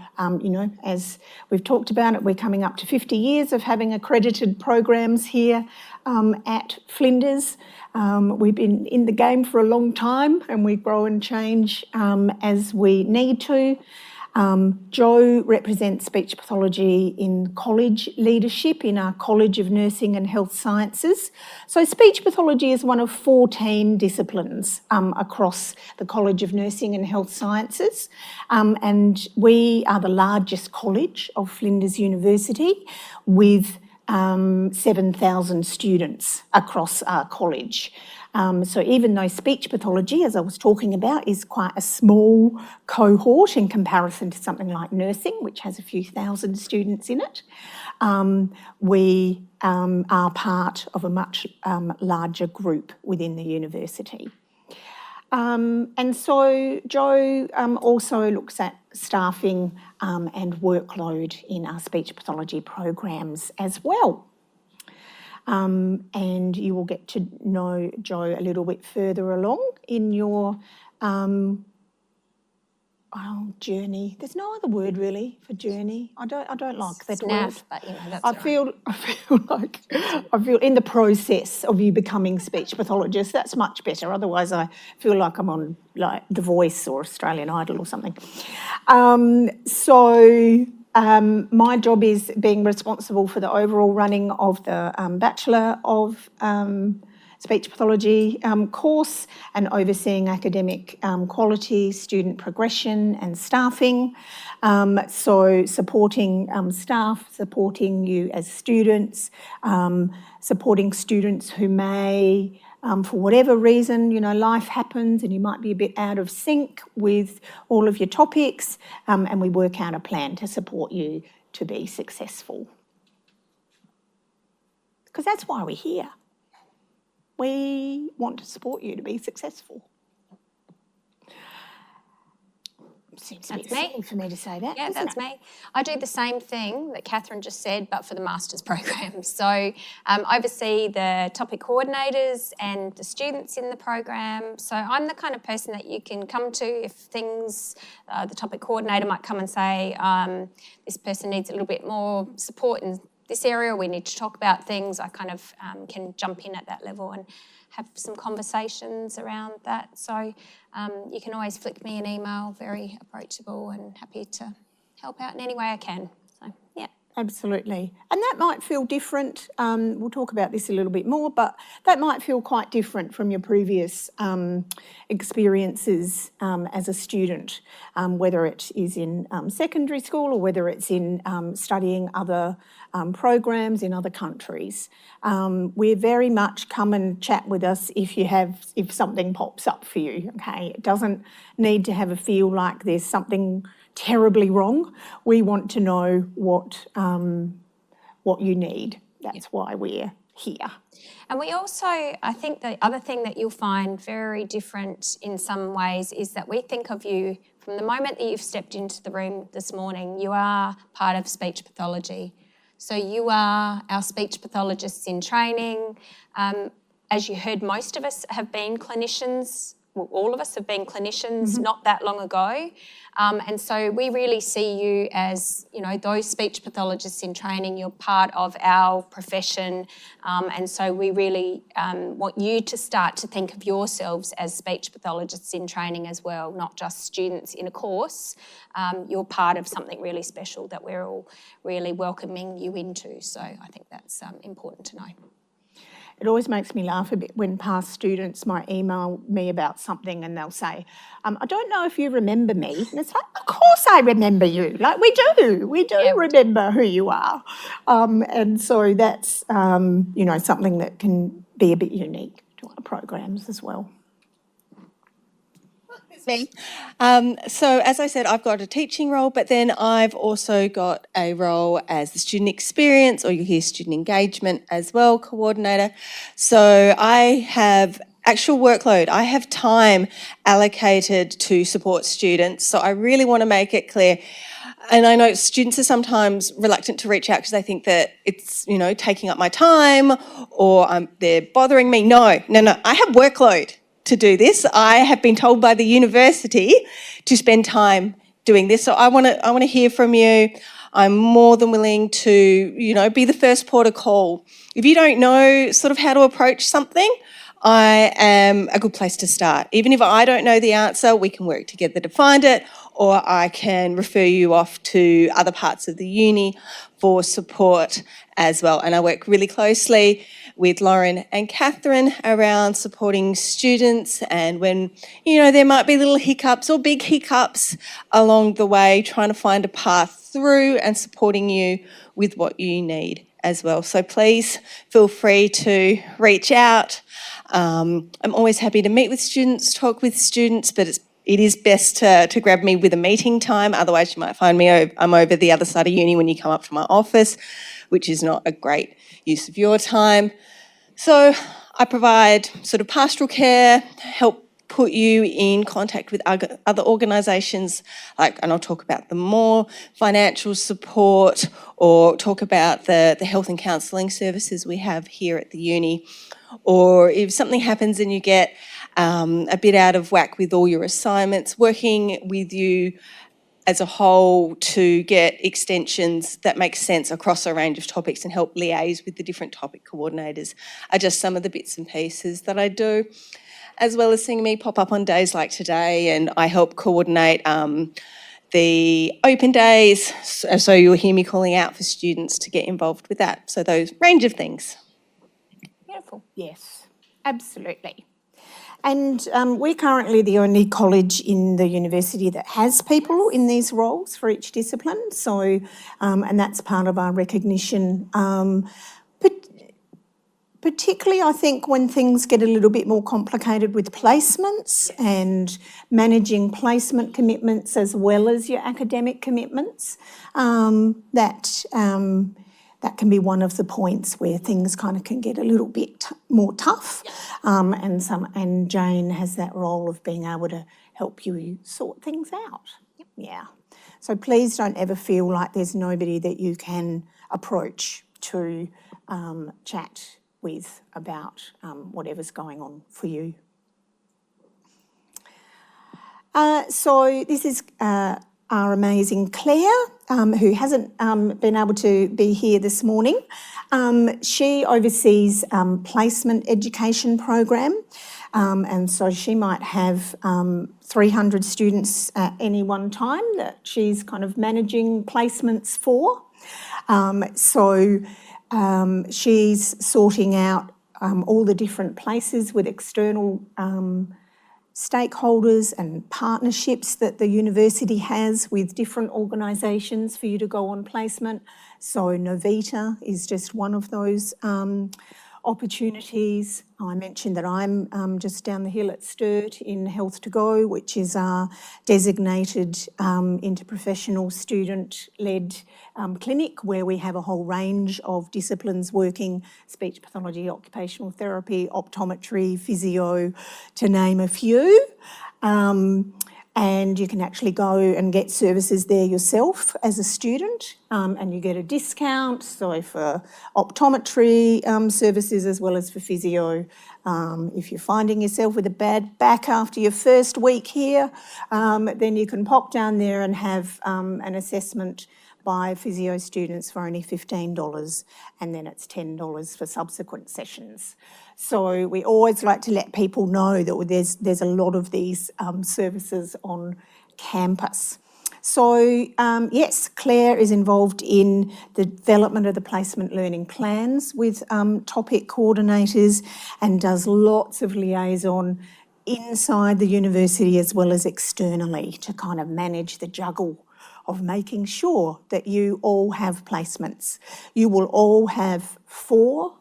as we've talked about it, we're coming up to 50 years of having accredited programs here at Flinders. We've been in the game for a long time, and we grow and change as we need to. Jo represents speech pathology in college leadership in our College of Nursing and Health Sciences. So speech pathology is one of 14 disciplines across the College of Nursing and Health Sciences. And we are the largest college of Flinders University with 7,000 students across our college. So even though speech pathology, as I was talking about, is quite a small cohort in comparison to something like nursing, which has a few thousand students in it, we are part of a much larger group within the university. And so Jo also looks at staffing and workload in our speech pathology programs as well. And you will get to know Jo a little bit further along in your journey. There's no other word really for journey. I don't like that word. But that's I feel in the process of you becoming speech pathologist. That's much better. Otherwise, I feel like I'm on like The Voice or Australian Idol or something. My job is being responsible for the overall running of the Bachelor of Speech Pathology course and overseeing academic quality, student progression and staffing. So supporting staff, supporting you as students, supporting students who may, for whatever reason, life happens and you might be a bit out of sync with all of your topics, and we work out a plan to support you to be successful. Because that's why we're here. We want to support you to be successful. Seems a bit silly for me to say that. Yeah, that's me. I do the same thing that Catherine just said, but for the master's program. So oversee the topic coordinators and the students in the program. So I'm the kind of person that you can come to if things, the topic coordinator might come and say, this person needs a little bit more support in this area, we need to talk about things. I kind of can jump in at that level and have some conversations around that. So you can always flick me an email, very approachable and happy to help out in any way I can. So, yeah. Absolutely. And that might feel different. We'll talk about this a little bit more, but that might feel quite different from your previous experiences as a student, whether it is in secondary school or whether it's in studying other programs in other countries. We're very much come and chat with us if something pops up for you, okay? It doesn't need to have a feel like there's something terribly wrong. We want to know what you need. That's why we're here. And we also, I think the other thing that you'll find very different in some ways is that we think of you from the moment that you've stepped into the room this morning, you are part of speech pathology. So you are our speech pathologists in training. As you heard, most of us have been clinicians. Well, all of us have been clinicians not that long ago. And so we really see you as, those speech pathologists in training. You're part of our profession. And so we really want you to start to think of yourselves as speech pathologists in training as well, not just students in a course. You're part of something really special that we're all really welcoming you into. So I think that's important to know. It always makes me laugh a bit when past students might email me about something and they'll say, I don't know if you remember me. And it's like, of course I remember you. Like we do remember who you are. And so that's, something that can be a bit unique to our programs as well. Me. So as I said, I've got a teaching role, but then I've also got a role as the student experience, or you hear student engagement as well, coordinator. So I have actual workload. I have time allocated to support students. So I really want to make it clear. And I know students are sometimes reluctant to reach out because they think that it's, taking up my time or they're bothering me. No, I have workload to do this. I have been told by the university to spend time doing this. So I want to hear from you. I'm more than willing to, be the first port of call. If you don't know sort of how to approach something, I am a good place to start. Even if I don't know the answer, we can work together to find it, or I can refer you off to other parts of the uni for support as well. And I work really closely with Lauren and Catherine around supporting students, and when, you know, there might be little hiccups or big hiccups along the way, trying to find a path through and supporting you with what you need as well. So please feel free to reach out. I'm always happy to meet with students, talk with students, but it is best to grab me with a meeting time. Otherwise, you might find me I'm over the other side of uni when you come up to my office, which is not a great use of your time. So I provide sort of pastoral care, help put you in contact with other organisations, and I'll talk about them more, financial support, or talk about the health and counselling services we have here at the uni. Or if something happens and you get a bit out of whack with all your assignments, working with you as a whole to get extensions that make sense across a range of topics and help liaise with the different topic coordinators are just some of the bits and pieces that I do, as well as seeing me pop up on days like today, and I help coordinate the open days, so you'll hear me calling out for students to get involved with that. So those range of things. Beautiful. Yes, absolutely. And we're currently the only college in the university that has people in these roles for each discipline. So, and that's part of our recognition. But particularly, I think, when things get a little bit more complicated with placements and managing placement commitments as well as your academic commitments, that can be one of the points where things kind of can get a little bit more tough. And Jane has that role of being able to help you sort things out. Yeah. So please don't ever feel like there's nobody that you can approach to chat with about whatever's going on for you. So this is our amazing Claire, who hasn't been able to be here this morning. She oversees placement education program, and so she might have 300 students at any one time that she's kind of managing placements for. She's sorting out all the different places with external stakeholders and partnerships that the university has with different organisations for you to go on placement. So Novita is just one of those opportunities. I mentioned that I'm just down the hill at Sturt in Health to Go, which is our designated interprofessional student-led clinic where we have a whole range of disciplines working: speech pathology, occupational therapy, optometry, physio, to name a few. And you can actually go and get services there yourself as a student, and you get a discount, so for optometry services as well as for physio. If you're finding yourself with a bad back after your first week here, then you can pop down there and have an assessment by physio students for only $15, and then it's $10 for subsequent sessions. So we always like to let people know that there's a lot of these services on campus. So yes, Claire is involved in the development of the placement learning plans with topic coordinators and does lots of liaison inside the university as well as externally to kind of manage the juggle of making sure that you all have placements. You will all have 4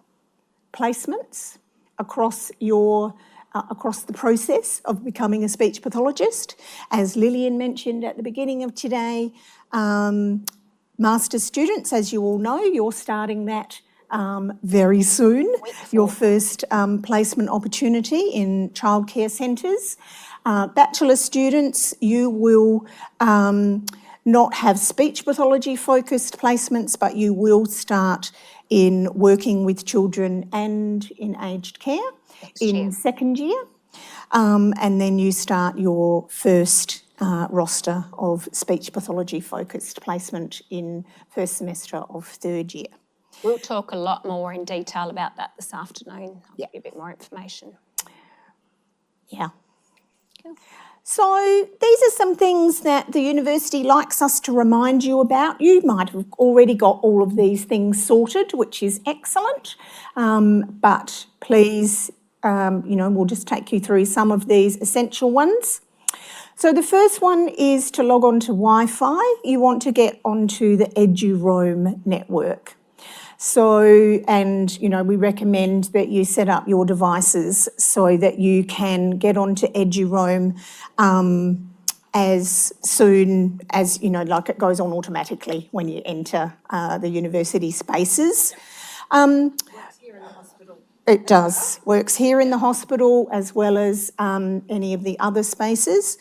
placements across the process of becoming a speech pathologist. As Lillian mentioned at the beginning of today, master's students, as you all know, you're starting that very soon, your first placement opportunity in childcare centres. Bachelor students, you will not have speech pathology focused placements, but you will start in working with children and in aged care in second year. And then you start your first roster of speech pathology focused placement in first semester of third year. We'll talk a lot more in detail about that this afternoon. I'll give you a bit more information. Yeah. So these are some things that the university likes us to remind you about. You might have already got all of these things sorted, which is excellent, but please, we'll just take you through some of these essential ones. So the first one is to log on to Wi-Fi. You want to get onto the EduRoam network. So, and, we recommend that you set up your devices so that you can get onto EduRoam as soon as, like it goes on automatically when you enter the university spaces. It does. Works here in the hospital as well as any of the other spaces.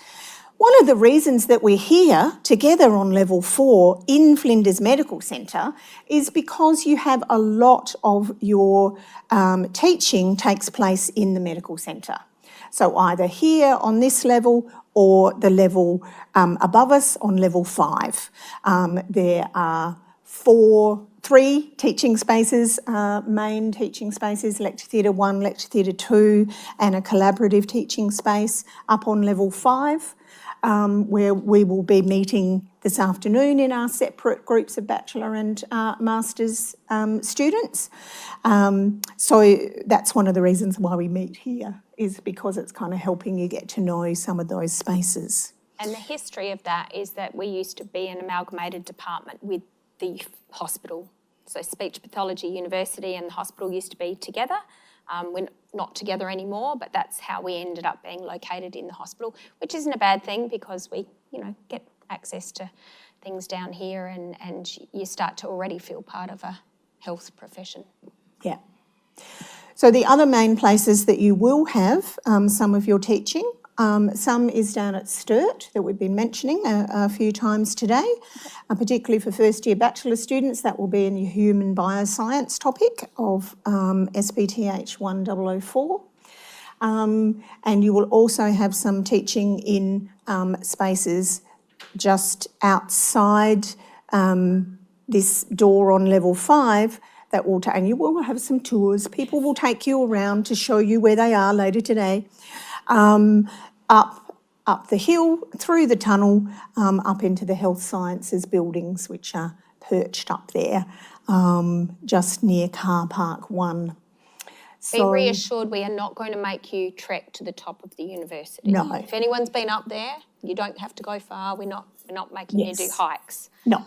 One of the reasons that we're here together on level 4 in Flinders Medical Centre is because you have a lot of your teaching takes place in the medical centre. So either here on this level or the level above us on level 5. There are 3 teaching spaces, main teaching spaces, Lecture Theatre 1, Lecture Theatre 2, and a collaborative teaching space up on level 5. Where we will be meeting this afternoon in our separate groups of bachelor and master's students. So that's one of the reasons why we meet here, is because it's kind of helping you get to know some of those spaces. And the history of that is that we used to be an amalgamated department with the hospital. So Speech Pathology University and the hospital used to be together. We're not together anymore, but that's how we ended up being located in the hospital, which isn't a bad thing because we, get access to things down here and you start to already feel part of a health profession. Yeah. So the other main places that you will have some of your teaching, some is down at Sturt that we've been mentioning a few times today, particularly for first year bachelor students. That will be in your human bioscience topic of SPTH 1004. And you will also have some teaching in spaces just outside this door on level 5 that will, and you will have some tours. People will take you around to show you where they are later today. Up the hill, through the tunnel, up into the health sciences buildings, which are perched up there, just near car park 1. Be reassured, we are not going to make you trek to the top of the university. No. If anyone's been up there, you don't have to go far. We're not making you do hikes. No.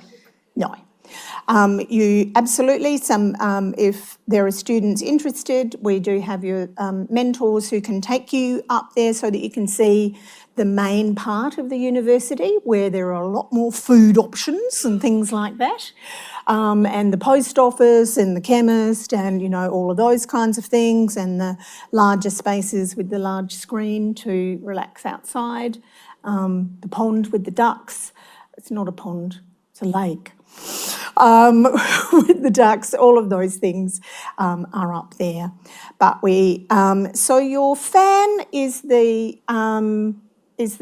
You absolutely, if there are students interested, we do have your mentors who can take you up there so that you can see the main part of the university where there are a lot more food options and things like that, and the post office and the chemist and, all of those kinds of things, and the larger spaces with the large screen to relax outside, the pond with the ducks. It's not a pond, it's a lake. With the ducks, all of those things are up there. But so your fan is the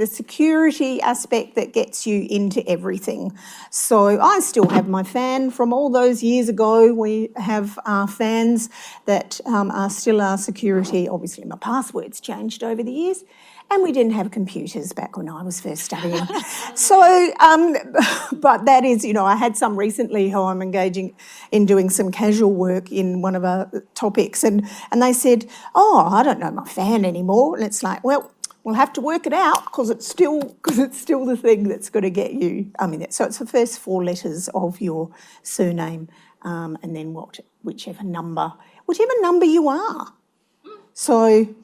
security aspect that gets you into everything. So I still have my fan from all those years ago. We have our fans that are still our security. Obviously, my password's changed over the years. And we didn't have computers back when I was first studying. So, but that is, I had some recently who I'm engaging in doing some casual work in one of our topics. And they said, I don't know my fan anymore. And it's like, well, we'll have to work it out because it's still the thing that's going to get you. So it's the first 4 letters of your surname, and then whichever number you are. So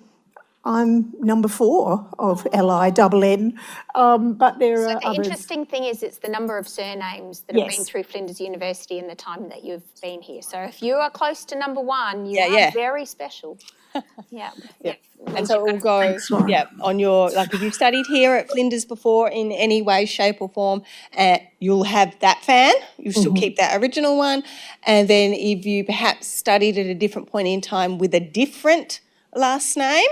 I'm number 4 of LINN, but there are others. So the interesting thing is it's the number of surnames that have been through Flinders University in the time that you've been here. So if you are close to number 1, you are very special. Yeah. And so it will go, on your, like if you've studied here at Flinders before in any way, shape or form, you'll have that fan, you'll still keep that original one. And then if you perhaps studied at a different point in time with a different last name,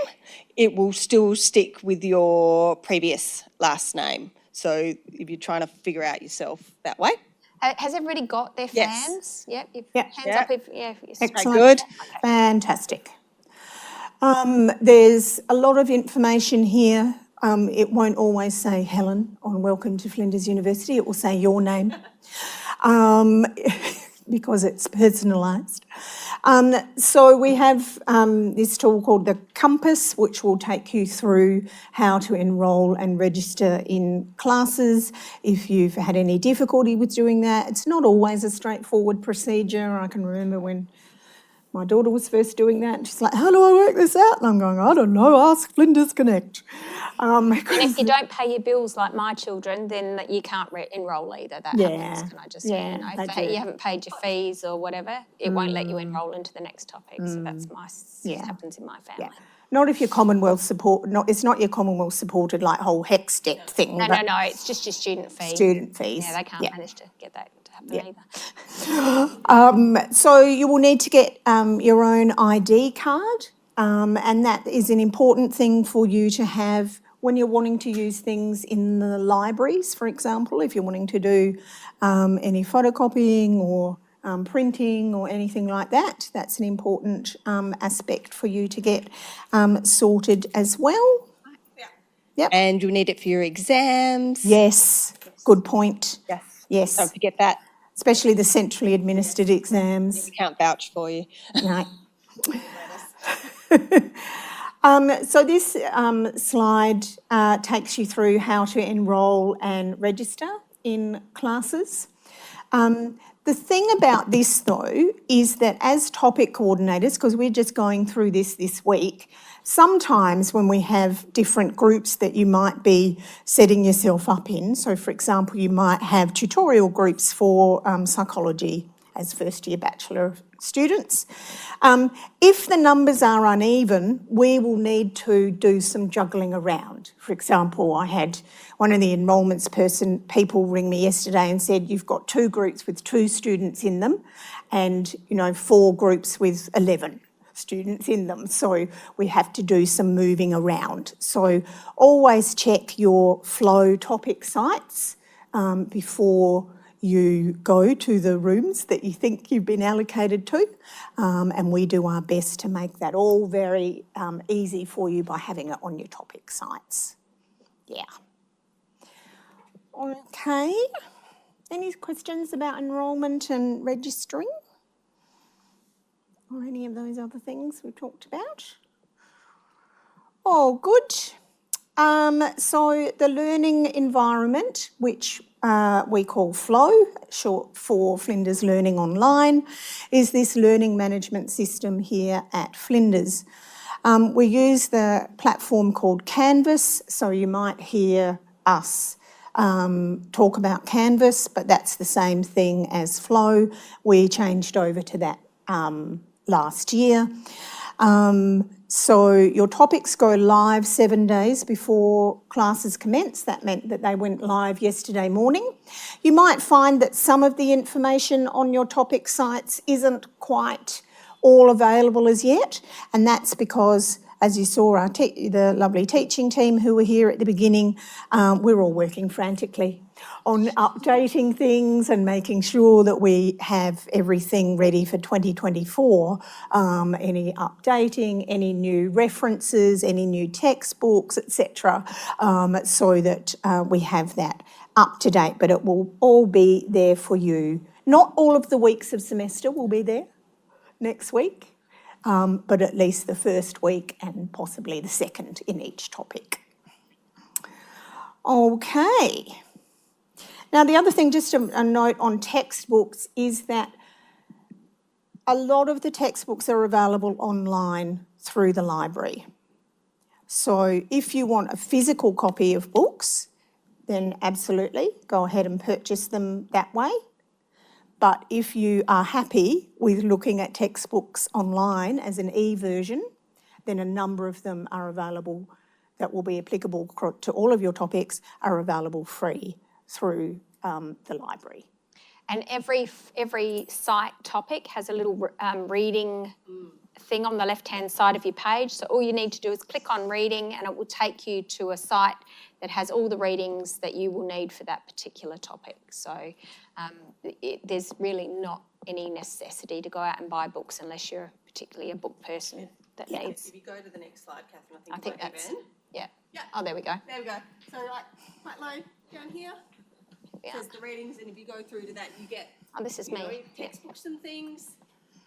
it will still stick with your previous last name. So if you're trying to figure out yourself that way. Has everybody got their fans? Yes. Yep. Hands up if, Excellent. Good. Okay. Fantastic. There's a lot of information here. It won't always say Helen on Welcome to Flinders University. It will say your name because it's personalised. So we have this tool called the Compass, which will take you through how to enrol and register in classes. If you've had any difficulty with doing that, it's not always a straightforward procedure. I can remember when my daughter was first doing that, and she's like, how do I work this out? And I'm going, I don't know, ask Flinders Connect. And if you don't pay your bills like my children, then you can't enrol either. That happens, can I just say? You know, if you haven't paid your fees or whatever, it won't let you enrol into the next topic. So that's happens in my family. Yeah. Not if you're Commonwealth support. It's not your Commonwealth supported like whole HEC step thing. No, it's just your student fee. Student fees. Yeah, they can't manage to get that to happen either. So you will need to get your own ID card, and that is an important thing for you to have when you're wanting to use things in the libraries, for example, if you're wanting to do any photocopying or printing or anything like that. That's an important aspect for you to get sorted as well. Yep. And you need it for your exams. Yes, good point. Yes. Don't forget that. Especially the centrally administered exams. We can't vouch for you. No. So this slide takes you through how to enrol and register in classes. The thing about this, though, is that as topic coordinators, because we're just going through this week, sometimes when we have different groups that you might be setting yourself up in, so for example, you might have tutorial groups for psychology as first-year bachelor students. If the numbers are uneven, we will need to do some juggling around. For example, I had one of the enrolments people ring me yesterday and said, you've got 2 groups with 2 students in them and, 4 groups with 11 students in them. So we have to do some moving around. So always check your flow topic sites before you go to the rooms that you think you've been allocated to, and we do our best to make that all very easy for you by having it on your topic sites. Yeah. Okay. Any questions about enrolment and registering? Or any of those other things we've talked about? Oh, good. So the learning environment, which we call FLOW, short for Flinders Learning Online, is this learning management system here at Flinders. We use the platform called Canvas, so you might hear us talk about Canvas, but that's the same thing as FLOW. We changed over to that last year. So your topics go live 7 days before classes commence. That meant that they went live yesterday morning. You might find that some of the information on your topic sites isn't quite all available as yet, and that's because, as you saw, the lovely teaching team who were here at the beginning, we're all working frantically on updating things and making sure that we have everything ready for 2024. Any updating, any new references, any new textbooks, etc., so that we have that up to date. But it will all be there for you. Not all of the weeks of semester will be there next week, but at least the first week and possibly the second in each topic. Okay. Now, the other thing, just a note on textbooks, is that a lot of the textbooks are available online through the library. So if you want a physical copy of books, then absolutely go ahead and purchase them that way. But if you are happy with looking at textbooks online as an e-version, then a number of them are available that will be applicable to all of your topics, are available free through the library. And every site topic has a little reading thing on the left-hand side of your page. So all you need to do is click on reading and it will take you to a site that has all the readings that you will need for that particular topic. So there's really not any necessity to go out and buy books unless you're particularly a book person. that needs. If you go to the next slide, Catherine, I think that's, Yeah. Oh, there we go. There we go. So like quite low down here. It says the readings, and if you go through to that, you get this is me. Textbooks and things,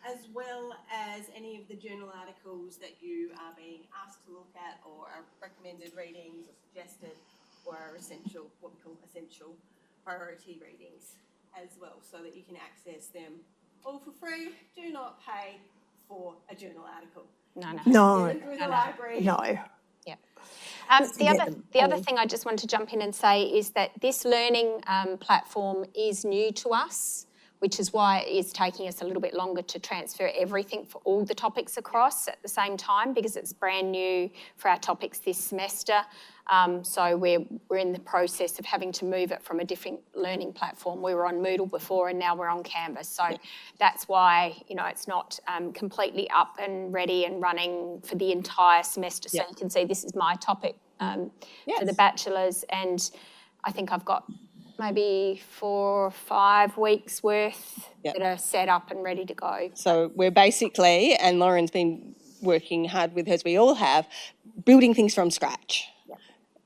as well as any of the journal articles that you are being asked to look at, or are recommended readings, or suggested, or are essential, what we call essential priority readings as well, so that you can access them all for free. Do not pay for a journal article. No. Get it through the library. No. Yeah. The other thing I just want to jump in and say is that this learning platform is new to us, which is why it is taking us a little bit longer to transfer everything for all the topics across at the same time, because it's brand new for our topics this semester. So we're in the process of having to move it from a different learning platform. We were on Moodle before, and now we're on Canvas. So that's why, it's not completely up and ready and running for the entire semester. So you can see this is my topic for the bachelors, and I think I've got maybe 4 or 5 weeks worth that are set up and ready to go. So we're basically, and Lauren's been working hard with, as we all have, building things from scratch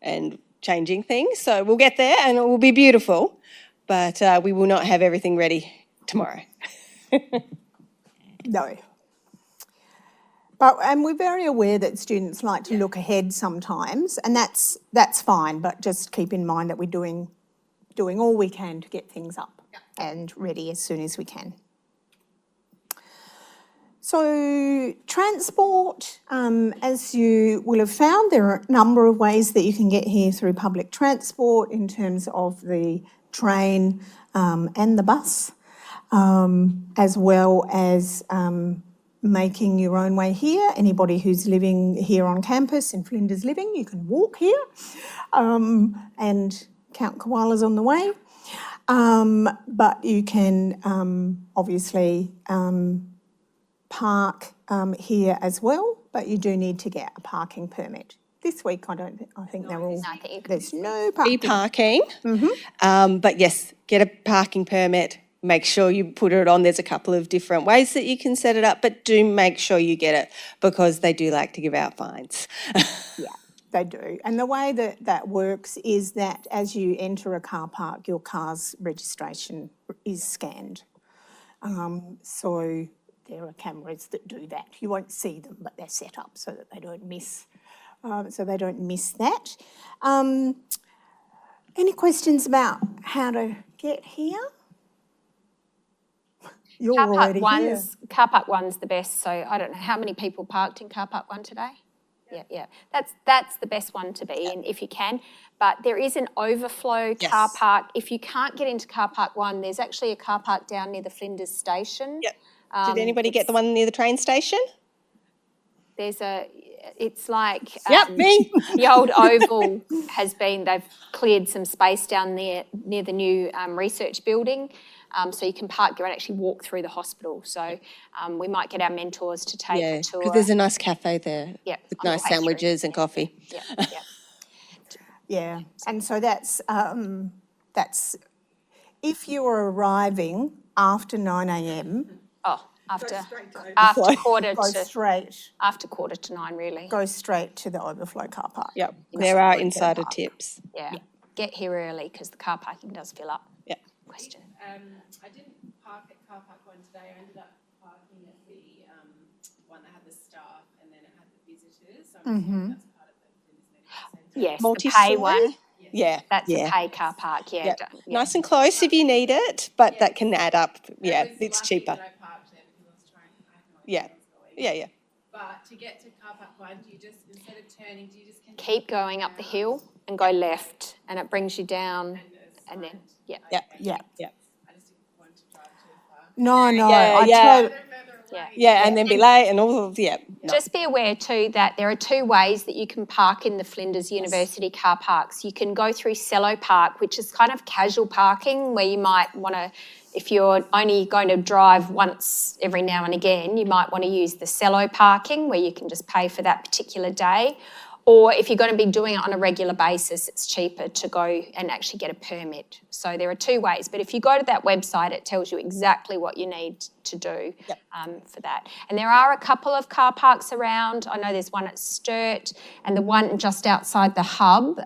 and changing things. So we'll get there and it will be beautiful, but we will not have everything ready tomorrow. No. And we're very aware that students like to look ahead sometimes, and that's fine, but just keep in mind that we're doing all we can to get things up and ready as soon as we can. So transport, as you will have found, there are a number of ways that you can get here through public transport in terms of the train and the bus, as well as making your own way here. Anybody who's living here on campus in Flinders Living, you can walk here and count koalas on the way. But you can obviously park here as well, but you do need to get a parking permit. This week, I think they're all, there's no parking. E-parking, but yes, get a parking permit. Make sure you put it on. There's a couple of different ways that you can set it up, but do make sure you get it, because they do like to give out fines. Yeah, they do. And the way that works is that as you enter a car park, your car's registration is scanned. So there are cameras that do that. You won't see them, but they're set up so that they don't miss. That. Any questions about how to get here? You're already here. Car park one's the best. So I don't know how many people parked in car park one today. Yeah. That's the best one to be in if you can. But there is an overflow car park. If you can't get into car park one, there's actually a car park down near the Flinders station. Yep. Did anybody get the one near the train station? It's like me. The old oval they've cleared some space down there near the new research building. So you can park there and actually walk through the hospital. So we might get our mentors to take a tour. Because there's a nice cafe there with nice sandwiches and coffee. Yeah, and so that's if you're arriving after 9 a.m. After quarter to 9, really. Go straight to the overflow car park. Yep, there are insider tips. Yeah, get here early because the car parking does fill up. Yeah. Question. I didn't park at car park one today. I ended up parking at the one that had the staff and then it had the visitors. So I'm assuming that's part of the Yes, multi-story? the pay one. Yeah. That's a pay car park, yeah. Nice and close if you need it, but that can add up. Yeah, it's cheaper. Yeah. But to get to car park one, do you just, instead of turning, do you just keep going up the hill and go left, and it brings you down, and then Yeah. I just didn't want to drive too far. No, and then be late and all of Just be aware too that there are 2 ways that you can park in the Flinders University car parks. You can go through Cello Park, which is kind of casual parking where you might want to, if you're only going to drive once every now and again, you might want to use the Cello parking where you can just pay for that particular day. Or if you're going to be doing it on a regular basis, it's cheaper to go and actually get a permit. So there are two ways. But if you go to that website, it tells you exactly what you need to do for that. And there are a couple of car parks around. I know there's one at Sturt and the one just outside the hub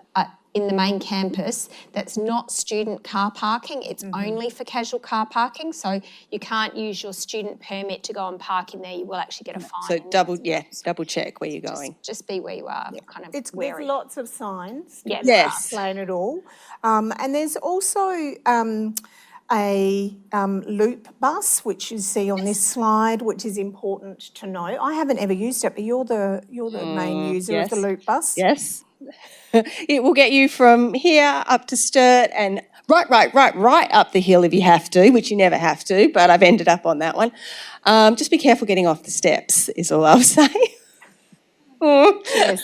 in the main campus that's not student car parking. It's only for casual car parking. So you can't use your student permit to go and park in there. You will actually get a fine. So double check where you're going. Just be where you are, kind of There's wary. lots of signs to Yes. explain it all. And there's also a loop bus, which you see on this slide, which is important to know. I haven't ever used it, but you're the main user of the loop bus. Yes. It will get you from here up to Sturt and right up the hill if you have to, which you never have to, but I've ended up on that one. Just be careful getting off the steps is all I'll say. Yes.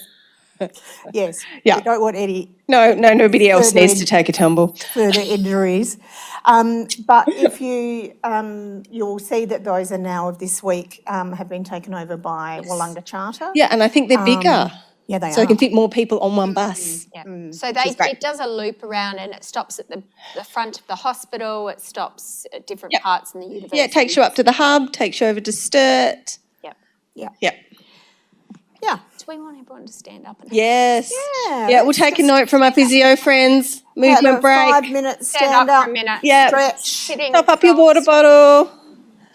Yes. Yeah. We don't want any... nobody else needs to take a tumble. Further injuries. But if you, you'll see that those are now of this week have been taken over by Wollonga Charter. Yeah, and I think they're bigger. Yeah, they so are. you can fit more people on one bus. Yeah. So it does a loop around and it stops at the front of the hospital, it stops at different parts in the university. Yeah, it takes you up to the hub, takes you over to Sturt. Yep. Yep. Yeah. Do we want everyone to stand up? Yes. Yeah, we'll take a note from our physio friends. Movement break. 5 minutes, Stand up for a minute. Yeah. Stretch. Sitting. Top up your water bottle.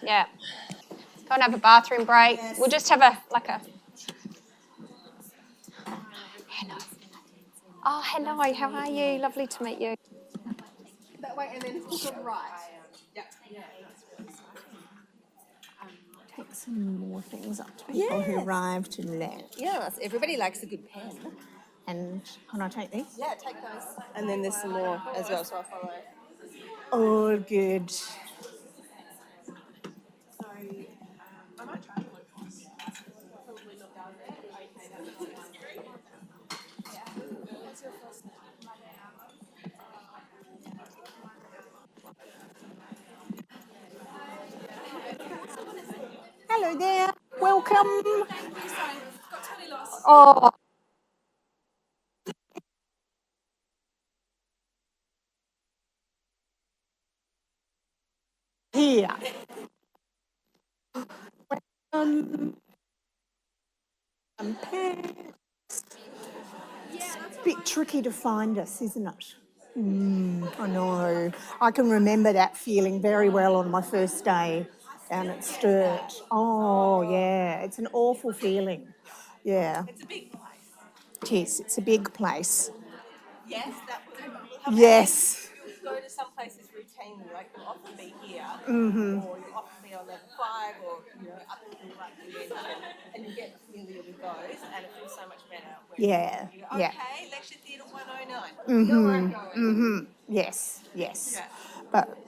Yeah. Go and have a bathroom break. We'll just have a. Hello. Oh, hello. How are you? Lovely to meet you. That way and then to the right. Take some more things up to people who arrived to left. Yes, everybody likes a good pen. And can I take these? Yeah, take those. And then there's some more as well, so I'll follow. All good. Hello there. Welcome. Oh. Here. It's a bit tricky to find us, isn't it? I know. I can remember that feeling very well on my first day down at Sturt. Oh, yeah. It's an awful feeling. Yeah. It's a big place. It is. It's a big place. Yes, Yes. You'll go to some places routinely, like you'll often be here, Mm-hmm. or you'll often be on level 5, or up until right at the end, and you get familiar with those, and it feels so much better. Yeah. You go, Yeah. okay, lecture theatre 109. Yes. Yeah. But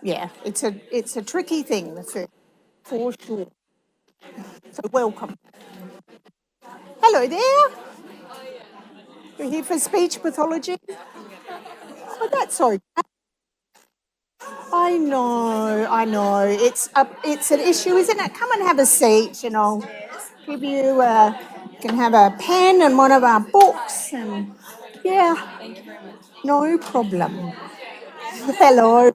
yeah, it's a tricky thing, the first, for sure. So welcome. Hello there. You're here for speech pathology. Oh, that's okay. I know. It's an issue, isn't it? Come and have a seat, and I'll give you. You can have a pen and one of our books, and yeah. Thank you very much. No problem. Hello.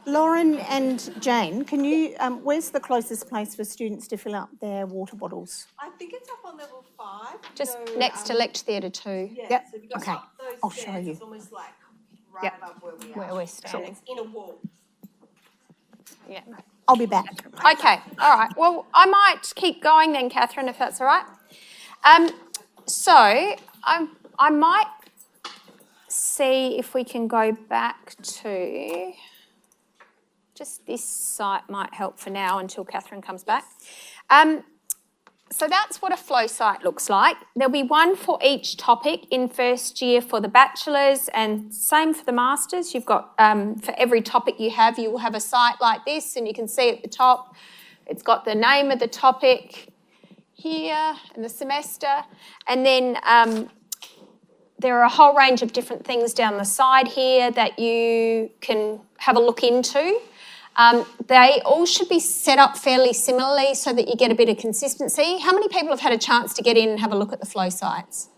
Lauren and Jane, can you, where's the closest place for students to fill up their water bottles? I think it's up on level 5. Just next to Lecture Theatre 2. Yeah, Yep, so if you go okay. up those I'll stairs, show you. it's almost like right Yep. above where we are. Where we're standing. And it's in a wall. Yeah. I'll be back. Okay, all right. Well, I might keep going then, Catherine, if that's all right. So I might see if we can go back to, just this site might help for now until Catherine comes back. So that's what a flow site looks like. There'll be one for each topic in first year for the bachelors, and same for the masters. You've got, for every topic you will have a site like this, and you can see at the top, it's got the name of the topic here and the semester, and then there are a whole range of different things down the side here that you can have a look into. They all should be set up fairly similarly so that you get a bit of consistency. How many people have had a chance to get in and have a look at the flow sites?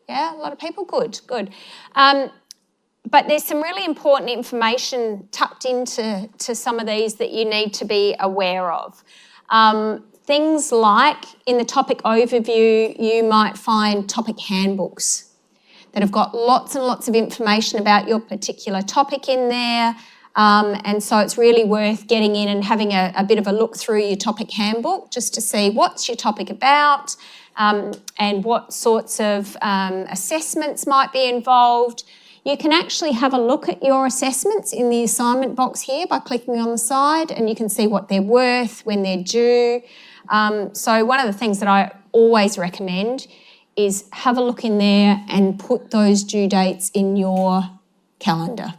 Yeah, a lot of people? Good, good. But there's some really important information tucked into some of these that you need to be aware of. Things like in the topic overview, you might find topic handbooks that have got lots and lots of information about your particular topic in there. And so it's really worth getting in and having a bit of a look through your topic handbook just to see what's your topic about and what sorts of assessments might be involved. You can actually have a look at your assessments in the assignment box here by clicking on the side, and you can see what they're worth, when they're due. So one of the things that I always recommend is have a look in there and put those due dates in your calendar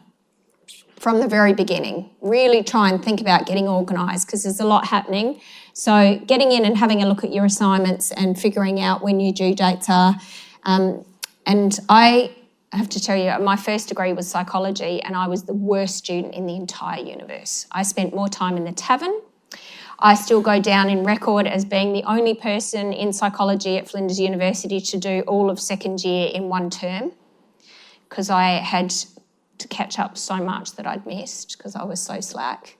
from the very beginning. Really try and think about getting organised because there's a lot happening. So getting in and having a look at your assignments and figuring out when your due dates are. And I have to tell you, my first degree was psychology and I was the worst student in the entire universe. I spent more time in the tavern. I still go down in record as being the only person in psychology at Flinders University to do all of second year in one term because I had to catch up so much that I'd missed because I was so slack.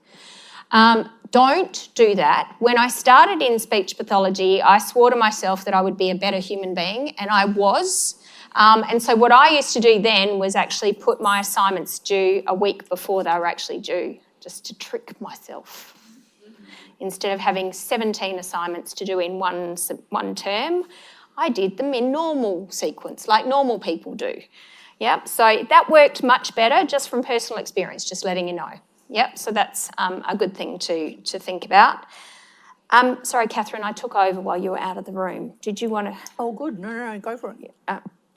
Don't do that. When I started in speech pathology, I swore to myself that I would be a better human being, and I was. And so what I used to do then was actually put my assignments due a week before they were actually due, just to trick myself. Instead of having 17 assignments to do in one term, I did them in normal sequence, like normal people do. Yep, so that worked much better just from personal experience, just letting you know. Yep, so that's a good thing to think about. Sorry, Catherine, I took over while you were out of the room. Did you want to? Oh, good. No, go for it.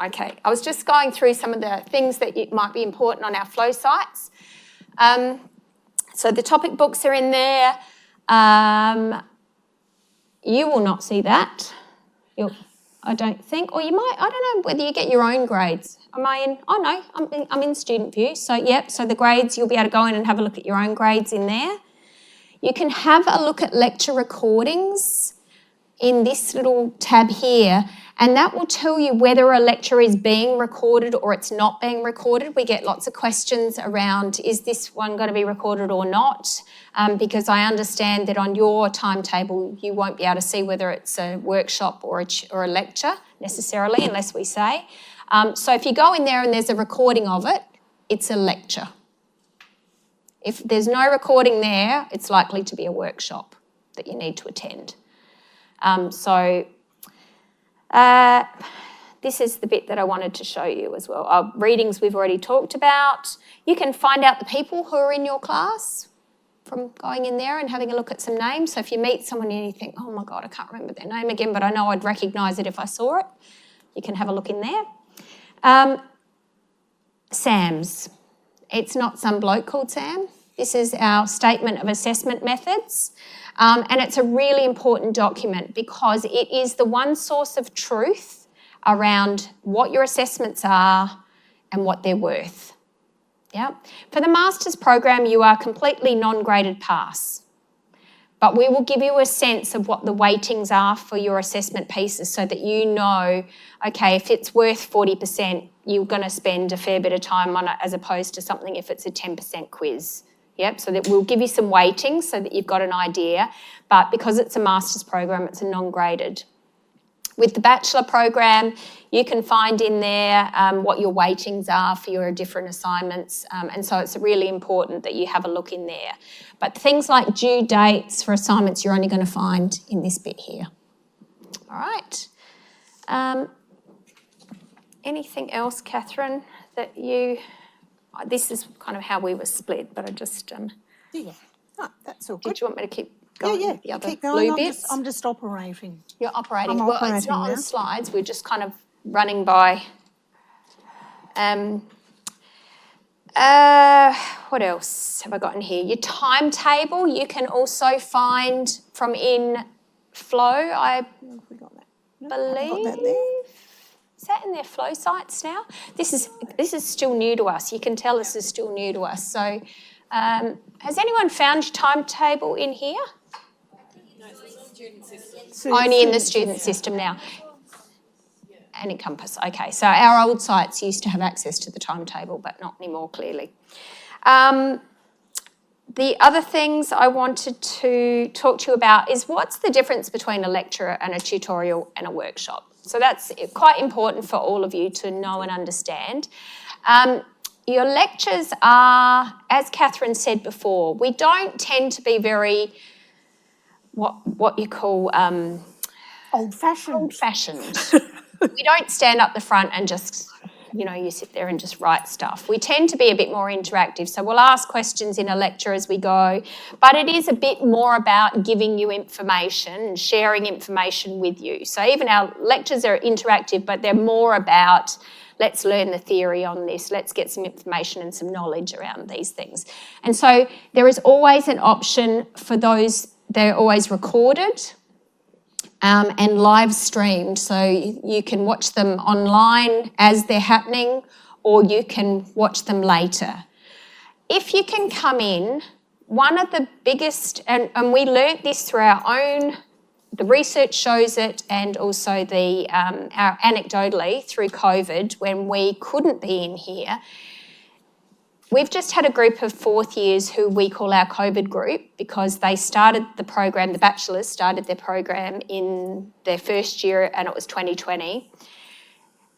Okay, I was just going through some of the things that might be important on our flow sites. So the topic books are in there. You will not see that. I don't think, or you might, I don't know whether you get your own grades. Am I in? Oh no, I'm in student view. So yep, so the grades, you'll be able to go in and have a look at your own grades in there. You can have a look at lecture recordings in this little tab here, and that will tell you whether a lecture is being recorded or it's not being recorded. We get lots of questions around, is this one going to be recorded or not? Because I understand that on your timetable, you won't be able to see whether it's a workshop or a lecture necessarily, unless we say. So if you go in there and there's a recording of it, it's a lecture. If there's no recording there, it's likely to be a workshop that you need to attend. This is the bit that I wanted to show you as well. Readings we've already talked about. You can find out the people who are in your class from going in there and having a look at some names. So if you meet someone and you think, oh my God, I can't remember their name again, but I know I'd recognise it if I saw it, you can have a look in there. SAMs. It's not some bloke called Sam. This is our Statement of Assessment Methods. And it's a really important document because it is the one source of truth around what your assessments are and what they're worth. Yeah. For the master's program, you are completely non-graded pass, but we will give you a sense of what the weightings are for your assessment pieces so that you know, okay, if it's worth 40%, you're going to spend a fair bit of time on it as opposed to something if it's a 10% quiz. Yep, so that we'll give you some weighting so that you've got an idea. But because it's a master's program, it's a non-graded. With the bachelor program, you can find in there what your weightings are for your different assignments. And so it's really important that you have a look in there. But things like due dates for assignments, you're only going to find in this bit here. All right. Anything else, Catherine, that you... This is kind of how we were split, but I just... Yeah, that's all good. Did you want me to keep going with the other keep going. blue bits? I'm just operating. You're operating. I'm Well, operating it's not now. on slides. We're just kind of running by. What else have I got in here? Your timetable you can also find from in Flow, I believe. Is that in their Flow sites now? This is still new to us. You can tell this is still new to us. So has anyone found your timetable in here? Only in the student system now. And Encompass. Okay, so our old sites used to have access to the timetable, but not anymore, clearly. The other things I wanted to talk to you about is what's the difference between a lecture and a tutorial and a workshop? So that's quite important for all of you to know and understand. Your lectures are, as Catherine said before, we don't tend to be very, what you call... old-fashioned. Old-fashioned. We don't stand up the front and just, you sit there and just write stuff. We tend to be a bit more interactive. So we'll ask questions in a lecture as we go, but it is a bit more about giving you information and sharing information with you. So even our lectures are interactive, but they're more about let's learn the theory on this, let's get some information and some knowledge around these things. And so there is always an option for those, they're always recorded. And live streamed, so you can watch them online as they're happening, or you can watch them later. If you can come in, one of the biggest, and we learnt this through our own, the research shows it, and also our anecdotally through COVID when we couldn't be in here. We've just had a group of fourth years who we call our COVID group because they started the program, the bachelors started their program in their first year and it was 2020.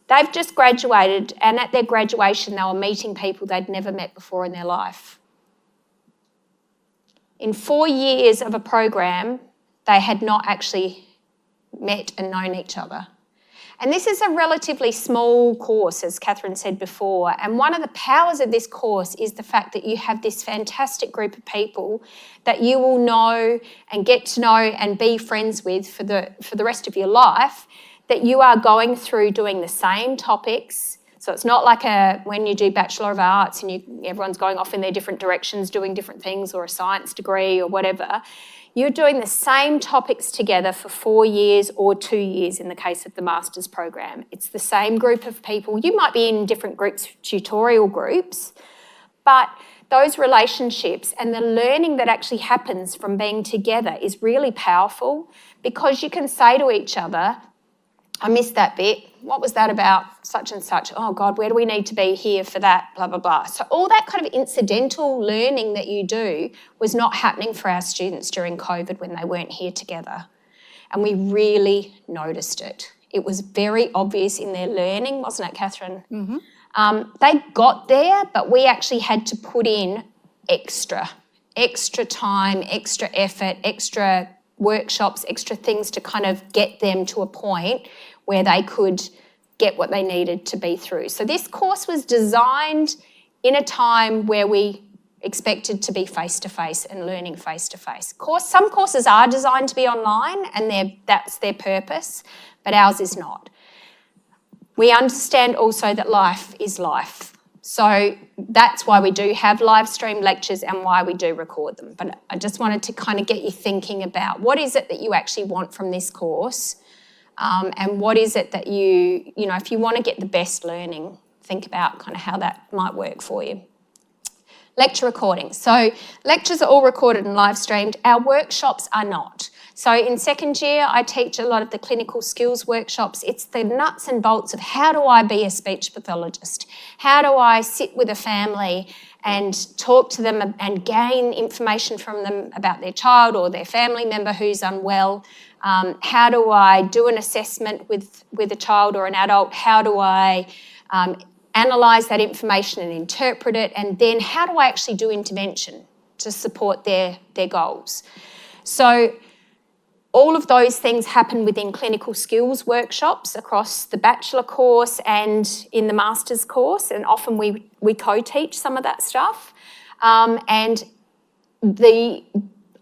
They've just graduated and at their graduation they were meeting people they'd never met before in their life. In 4 years of a program, they had not actually met and known each other. And this is a relatively small course, as Catherine said before, and one of the powers of this course is the fact that you have this fantastic group of people that you will know and get to know and be friends with for the rest of your life, that you are going through doing the same topics. So it's not like when you do Bachelor of Arts and everyone's going off in their different directions doing different things, or a science degree or whatever. You're doing the same topics together for 4 years or 2 years in the case of the master's program. It's the same group of people. You might be in different groups, tutorial groups, but those relationships and the learning that actually happens from being together is really powerful because you can say to each other, I missed that bit. What was that about? Such and such. Oh, God, where do we need to be here for that? Blah, blah, blah. So all that kind of incidental learning that you do was not happening for our students during COVID when they weren't here together. And we really noticed it. It was very obvious in their learning, wasn't it, Catherine? Mm-hmm. They got there, but we actually had to put in extra time, extra effort, extra workshops, extra things to kind of get them to a point where they could get what they needed to be through. So this course was designed in a time where we expected to be face-to-face and learning face-to-face. Some courses are designed to be online and that's their purpose, but ours is not. We understand also that life is life. So that's why we do have live stream lectures and why we do record them. But I just wanted to kind of get you thinking about what is it that you actually want from this course, and what is it that if you want to get the best learning, think about kind of how that might work for you. Lecture recordings. So lectures are all recorded and live streamed. Our workshops are not. So in second year, I teach a lot of the clinical skills workshops. It's the nuts and bolts of how do I be a speech pathologist? How do I sit with a family and talk to them and gain information from them about their child or their family member who's unwell. How do I do an assessment with a child or an adult? How do I analyse that information and interpret it? And then how do I actually do intervention to support their goals? So all of those things happen within clinical skills workshops across the bachelor course and in the master's course, and often we co-teach some of that stuff. And the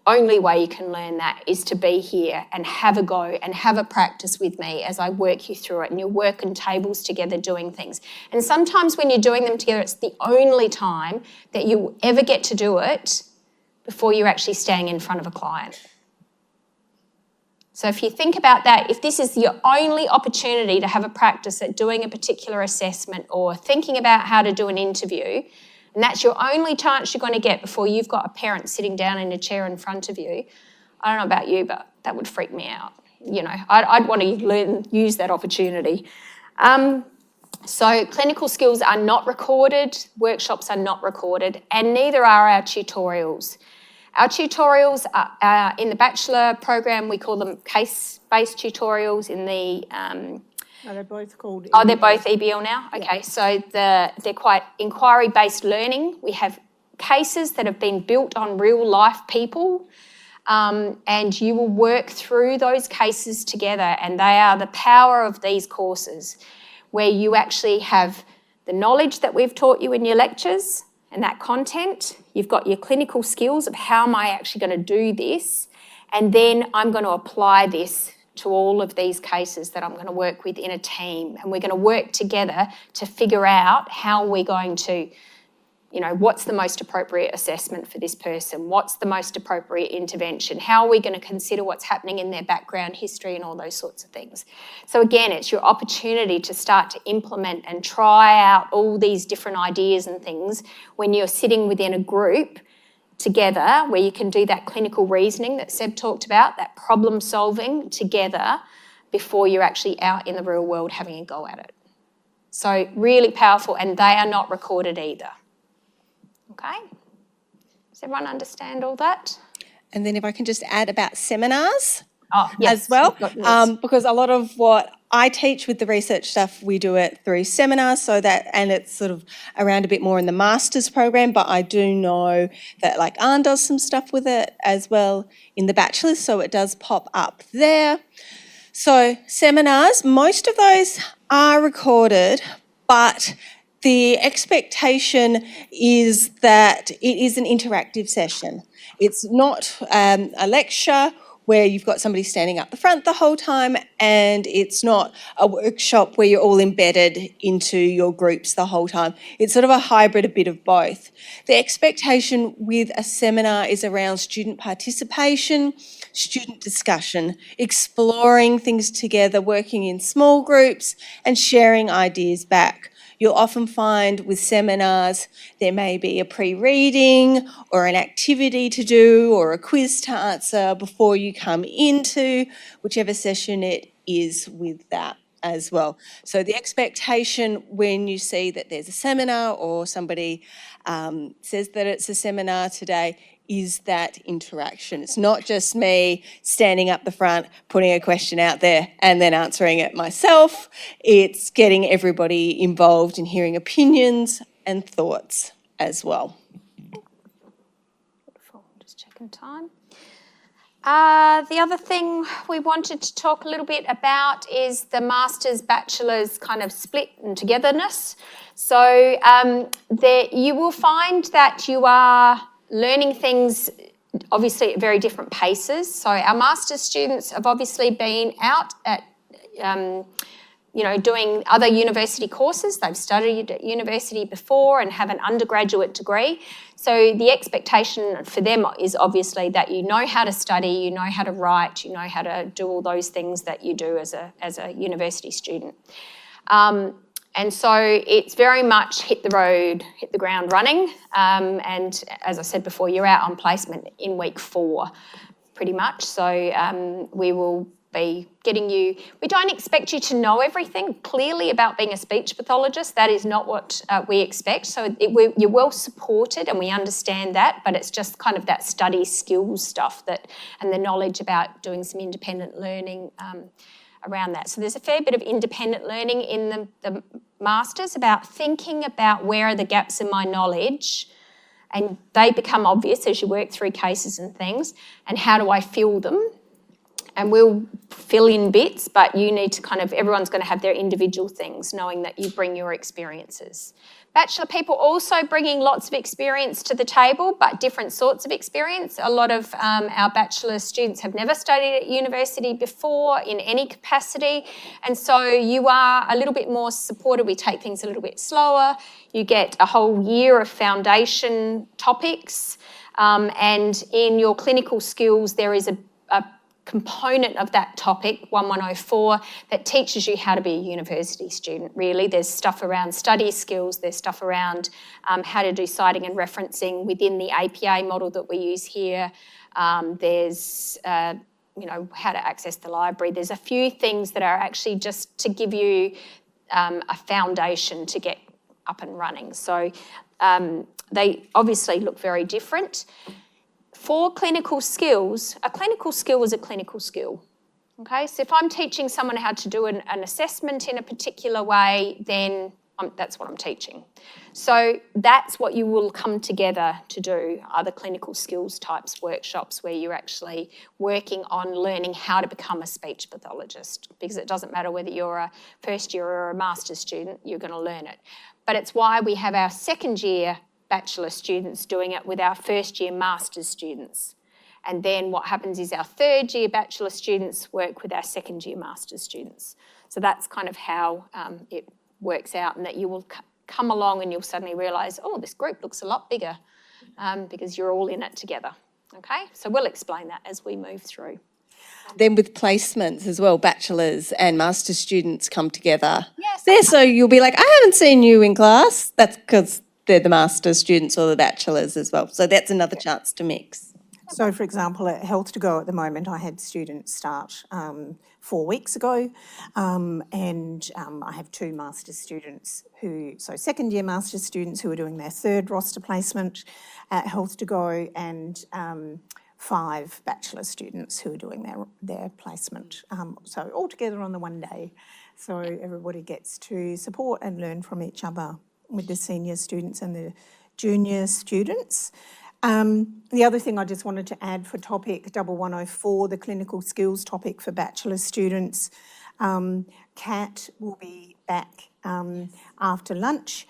only way you can learn that is to be here and have a go and have a practice with me as I work you through it, and you're working tables together doing things. And sometimes when you're doing them together, it's the only time that you ever get to do it before you're actually standing in front of a client. So if you think about that, if this is your only opportunity to have a practice at doing a particular assessment or thinking about how to do an interview, and that's your only chance you're going to get before you've got a parent sitting down in a chair in front of you, I don't know about you, but that would freak me out. You know, I'd want to use that opportunity. So clinical skills are not recorded, workshops are not recorded, and neither are our tutorials. Our tutorials are in the bachelor program, we call them case-based tutorials. In the they're both called EBL. Oh, they're both EBL now? Okay, yeah. So they're quite inquiry-based learning. We have cases that have been built on real-life people, and you will work through those cases together, and they are the power of these courses, where you actually have the knowledge that we've taught you in your lectures and that content. You've got your clinical skills of how am I actually going to do this, and then I'm going to apply this to all of these cases that I'm going to work with in a team, and we're going to work together to figure out how we're going to, you know, what's the most appropriate assessment for this person, what's the most appropriate intervention, how are we going to consider what's happening in their background history and all those sorts of things. So again, it's your opportunity to start to implement and try out all these different ideas and things when you're sitting within a group together, where you can do that clinical reasoning that Seb talked about, that problem solving together before you're actually out in the real world having a go at it. So really powerful, and they are not recorded either. Okay? Does everyone understand all that? And then if I can just add about seminars yes, as well, because a lot of what I teach with the research stuff, we do it through seminars, and it's sort of around a bit more in the master's program, but I do know that like Anne does some stuff with it as well in the bachelor's, so it does pop up there. So seminars, most of those are recorded, but the expectation is that it is an interactive session. It's not a lecture where you've got somebody standing up the front the whole time, and it's not a workshop where you're all embedded into your groups the whole time. It's sort of a hybrid, a bit of both. The expectation with a seminar is around student participation, student discussion, exploring things together, working in small groups and sharing ideas back. You'll often find with seminars there may be a pre-reading or an activity to do or a quiz to answer before you come into whichever session it is with that as well. So the expectation when you see that there's a seminar or somebody says that it's a seminar today is that interaction. It's not just me standing up the front, putting a question out there and then answering it myself. It's getting everybody involved in hearing opinions and thoughts as well. Beautiful. Just checking time. The other thing we wanted to talk a little bit about is the Masters, Bachelors kind of split and togetherness. So you will find that you are learning things obviously at very different paces. So our master's students have obviously been out at, doing other university courses. They've studied at university before and have an undergraduate degree. So the expectation for them is obviously that you know how to study, you know how to write, you know how to do all those things that you do as a university student. And so it's very much hit the road, hit the ground running. And as I said before, you're out on placement in week 4, pretty much. So we will be getting you, we don't expect you to know everything clearly about being a speech pathologist. That is not what we expect. So you're well supported and we understand that, but it's just kind of that study skills stuff and the knowledge about doing some independent learning around that. So there's a fair bit of independent learning in the masters about thinking about where are the gaps in my knowledge, and they become obvious as you work through cases and things, and how do I fill them? And we'll fill in bits, but you need to everyone's going to have their individual things, knowing that you bring your experiences. Bachelor people also bringing lots of experience to the table, but different sorts of experience. A lot of our bachelor students have never studied at university before in any capacity, and so you are a little bit more supported. We take things a little bit slower. You get a whole year of foundation topics, and in your clinical skills there is a component of that topic, 1104, that teaches you how to be a university student, really. There's stuff around study skills, there's stuff around how to do citing and referencing within the APA model that we use here. There's, how to access the library. There's a few things that are actually just to give you a foundation to get up and running. So they obviously look very different. For clinical skills, a clinical skill is a clinical skill, okay? So if I'm teaching someone how to do an assessment in a particular way, then that's what I'm teaching. So that's what you will come together to do, are the clinical skills types workshops where you're actually working on learning how to become a speech pathologist, because it doesn't matter whether you're a first year or a master's student, you're going to learn it. But it's why we have our second year bachelor students doing it with our first year master's students. And then what happens is our third year bachelor students work with our second year master's students. So that's kind of how it works out, and that you will come along and you'll suddenly realise, oh, this group looks a lot bigger because you're all in it together. Okay, so we'll explain that as we move through. Then with placements as well, bachelor's and master's students come together. Yes. There, so you'll be like, I haven't seen you in class. That's because they're the master's students or the bachelor's as well. So that's another chance to mix. So, for example, at Health to Go at the moment, I had students start 4 weeks ago, and I have 2 master's students second year master's students who are doing their third roster placement at Health to Go, and 5 bachelor students who are doing their placement. So all together on the one day. So everybody gets to support and learn from each other with the senior students and the junior students. The other thing I just wanted to add for topic 1104, the clinical skills topic for bachelor students, Kat will be back after lunch,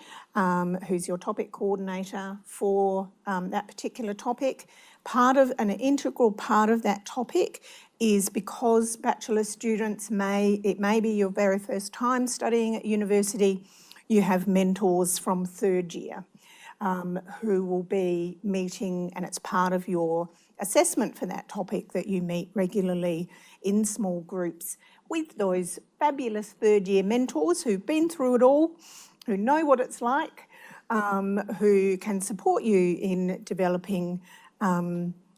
who's your topic coordinator for that particular topic. An integral part of that topic is because bachelor students it may be your very first time studying at university, you have mentors from third year who will be meeting, and it's part of your assessment for that topic that you meet regularly in small groups with those fabulous third year mentors who've been through it all, who know what it's like, who can support you in developing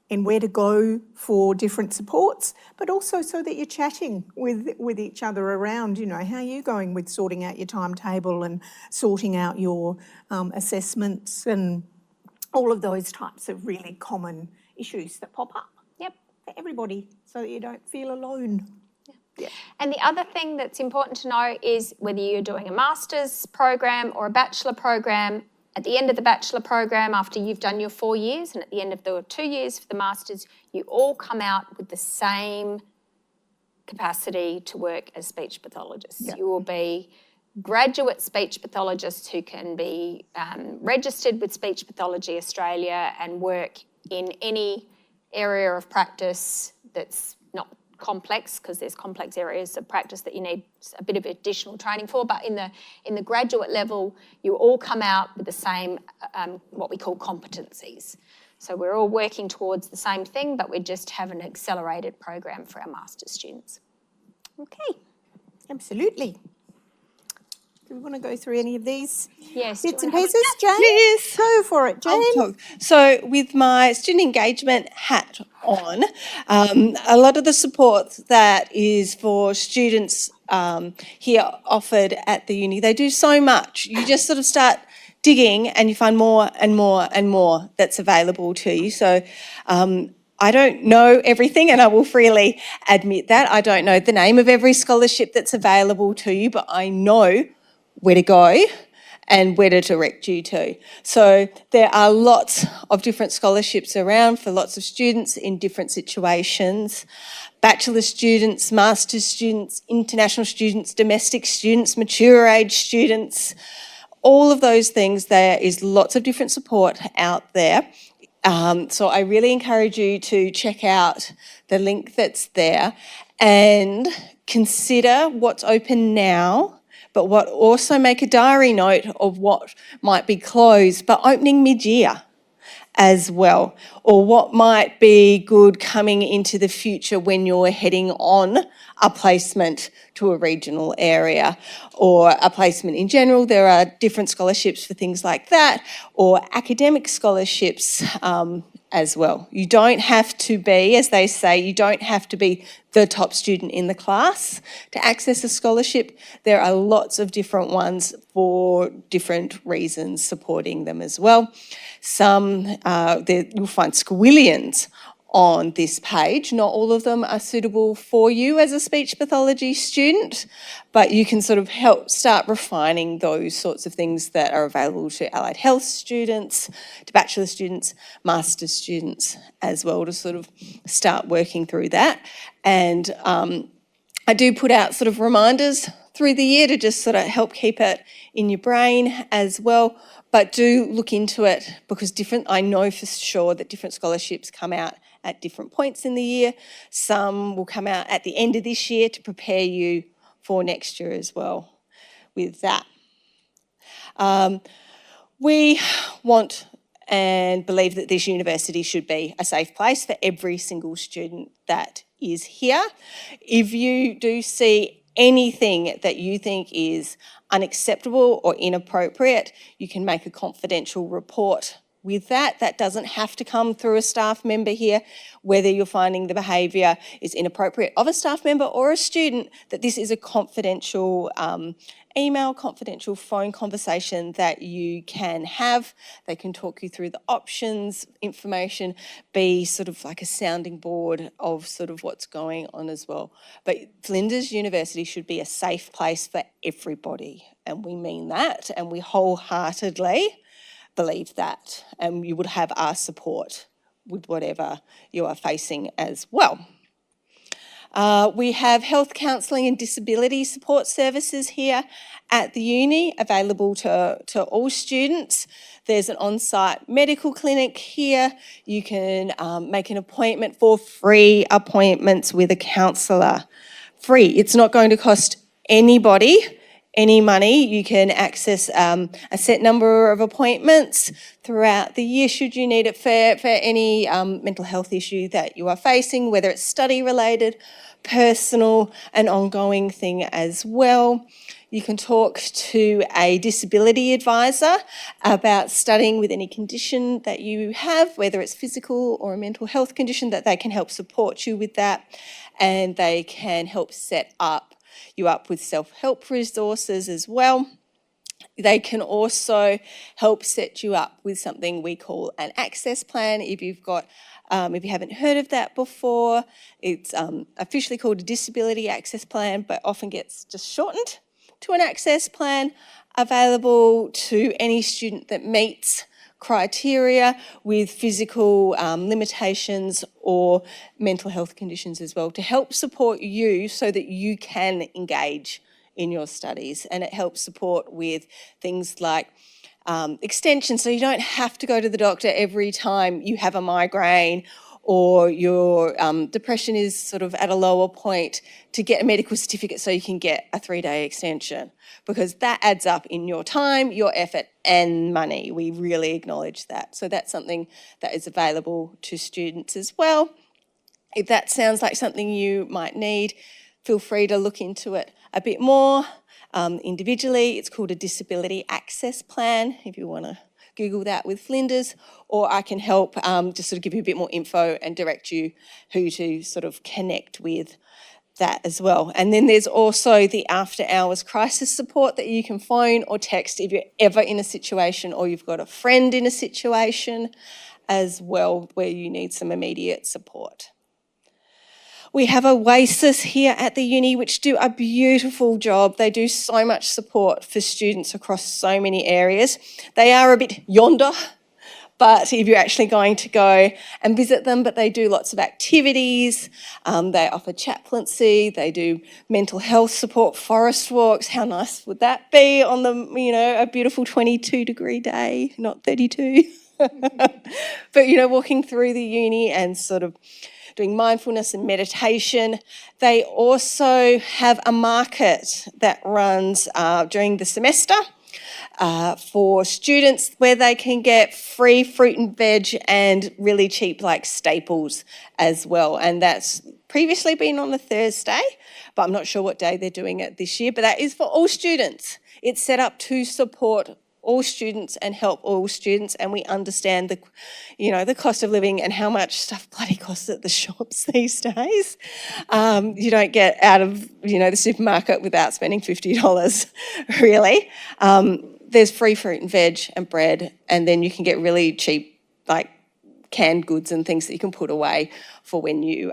in where to go for different supports, but also so that you're chatting with each other around, how are you going with sorting out your timetable and sorting out your assessments and all of those types of really common issues that pop up. Yep. For everybody, so that you don't feel alone. Yeah. And the other thing that's important to know is whether you're doing a master's program or a bachelor program, at the end of the bachelor program, after you've done your 4 years, and at the end of the 2 years for the masters, you all come out with the same capacity to work as speech pathologists. Yep. You will be graduate speech pathologists who can be registered with Speech Pathology Australia and work in any area of practice that's not complex, because there's complex areas of practice that you need a bit of additional training for, but in the graduate level you all come out with the same what we call competencies. So we're all working towards the same thing, but we just have an accelerated program for our master's students. Okay, absolutely. Do we want to go through any of these bits and pieces, Jane? Yes. Go for it, Jane. So with my student engagement hat on. A lot of the support that is for students here offered at the uni, they do so much. You just sort of start digging and you find more and more and more that's available to you. So I don't know everything, and I will freely admit that. I don't know the name of every scholarship that's available to you, but I know where to go and where to direct you to. So there are lots of different scholarships around for lots of students in different situations. Bachelor students, master's students, international students, domestic students, mature age students, all of those things. There is lots of different support out there. So I really encourage you to check out the link that's there and consider what's open now, but what also make a diary note of what might be closed but opening mid-year as well, or what might be good coming into the future when you're heading on a placement to a regional area or a placement in general. There are different scholarships for things like that, or academic scholarships as well. You don't have to be, as they say, you don't have to be the top student in the class to access a scholarship. There are lots of different ones for different reasons supporting them as well. Some, you'll find squillions on this page. Not all of them are suitable for you as a speech pathology student, but you can sort of help start refining those sorts of things that are available to allied health students, to bachelor students, master's students as well, to sort of start working through that. And I do put out sort of reminders through the year to just sort of help keep it in your brain as well. But do look into it, because I know for sure that different scholarships come out at different points in the year. Some will come out at the end of this year to prepare you for next year as well with that. We want and believe that this university should be a safe place for every single student that is here. If you do see anything that you think is unacceptable or inappropriate, you can make a confidential report with that. That doesn't have to come through a staff member here, whether you're finding the behaviour is inappropriate of a staff member or a student, that this is a confidential email, confidential phone conversation that you can have. They can talk you through the options, information, be sort of like a sounding board of sort of what's going on as well. But Flinders University should be a safe place for everybody, and we mean that, and we wholeheartedly believe that, and you would have our support with whatever you are facing as well. We have health counselling and disability support services here at the uni, available to all students. There's an on-site medical clinic here. You can make an appointment for free appointments with a counsellor. Free. It's not going to cost anybody any money. You can access a set number of appointments throughout the year should you need it for any mental health issue that you are facing, whether it's study related, personal and ongoing thing as well. You can talk to a disability advisor about studying with any condition that you have, whether it's physical or a mental health condition, that they can help support you with that, and they can help set you up with self-help resources as well. They can also help set you up with something we call an access plan. If you haven't heard of that before, it's officially called a disability access plan, but often gets just shortened to an access plan, available to any student that meets criteria with physical limitations or mental health conditions as well, to help support you so that you can engage in your studies. And it helps support with things like extension, so you don't have to go to the doctor every time you have a migraine or your depression is sort of at a lower point, to get a medical certificate so you can get a 3-day extension, because that adds up in your time, your effort and money. We really acknowledge that. So that's something that is available to students as well. If that sounds like something you might need, feel free to look into it a bit more individually. It's called a disability access plan if you want to Google that with Flinders, or I can help just sort of give you a bit more info and direct you who to sort of connect with that as well. And then there's also the after hours crisis support that you can phone or text if you're ever in a situation or you've got a friend in a situation as well where you need some immediate support. We have Oasis here at the uni, which do a beautiful job. They do so much support for students across so many areas. They are a bit yonder, but if you're actually going to go and visit them, but they do lots of activities. They offer chaplaincy. They do mental health support, forest walks. How nice would that be on the, a beautiful 22-degree day, not 32. But, walking through the uni and sort of doing mindfulness and meditation. They also have a market that runs during the semester for students where they can get free fruit and veg and really cheap staples as well. And that's previously been on a Thursday, but I'm not sure what day they're doing it this year, but that is for all students. It's set up to support all students and help all students, and we understand the cost of living and how much stuff bloody costs at the shops these days. You don't get out of the supermarket without spending $50 really. There's free fruit and veg and bread, and then you can get really cheap canned goods and things that you can put away for when you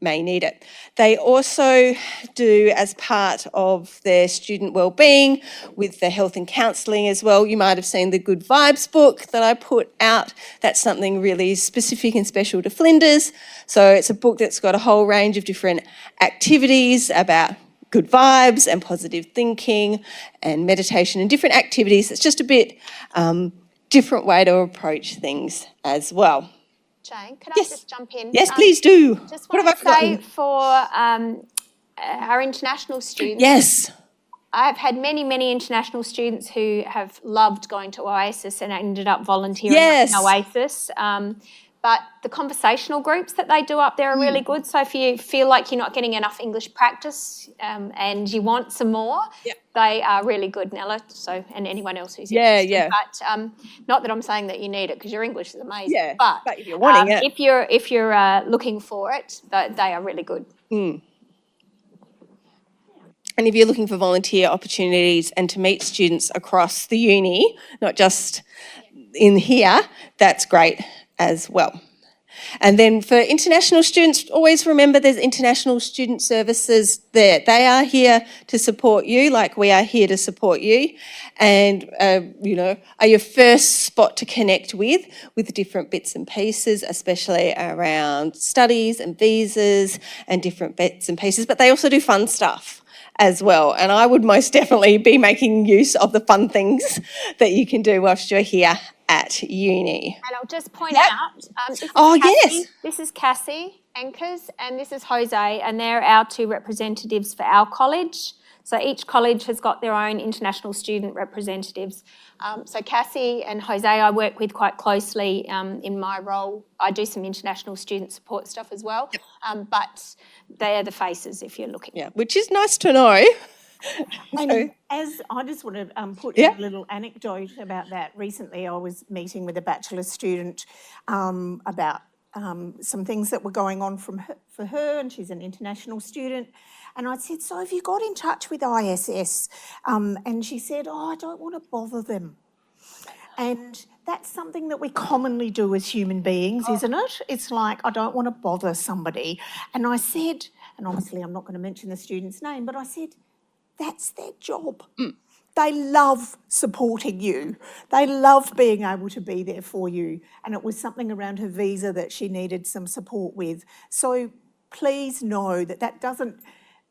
may need it. They also do, as part of their student wellbeing, with the health and counselling as well. You might have seen the Good Vibes book that I put out. That's something really specific and special to Flinders. So it's a book that's got a whole range of different activities about good vibes and positive thinking and meditation and different activities. It's just a bit different way to approach things as well. Jane, can I just jump in? Yes, please do. Just want to say for our international students. Yes. I've had many, many international students who have loved going to Oasis and ended up volunteering in Oasis. But the conversational groups that they do up there are really good. So if you feel like you're not getting enough English practice and you want some more, they are really good, Nella. So, and anyone else who's interested. But not that I'm saying that you need it because your English is amazing. Yeah, but if you're wanting it. If you're looking for it, they are really good. Mm. And if you're looking for volunteer opportunities and to meet students across the uni, not just in here, that's great as well. And then for international students, always remember there's international student services there. They are here to support you like we are here to support you, and, are your first spot to connect with different bits and pieces, especially around studies and visas and different bits and pieces. But they also do fun stuff as well. And I would most definitely be making use of the fun things that you can do whilst you're here at uni. And I'll just point out, this is Cassie Ankers and this is Jose, and they're our two representatives for our college. So each college has got their own international student representatives. So Cassie and Jose I work with quite closely in my role. I do some international student support stuff as well, but they are the faces if you're looking. Yeah, which is nice to know. And as I just want to put in a little anecdote about that. Recently I was meeting with a bachelor's student about some things that were going on for her, and she's an international student. And I said, so have you got in touch with ISS? And she said, I don't want to bother them. And that's something that we commonly do as human beings, isn't it? It's like, I don't want to bother somebody. And I said, and obviously I'm not going to mention the student's name, but I said, that's their job. They love supporting you. They love being able to be there for you. And it was something around her visa that she needed some support with. So please know that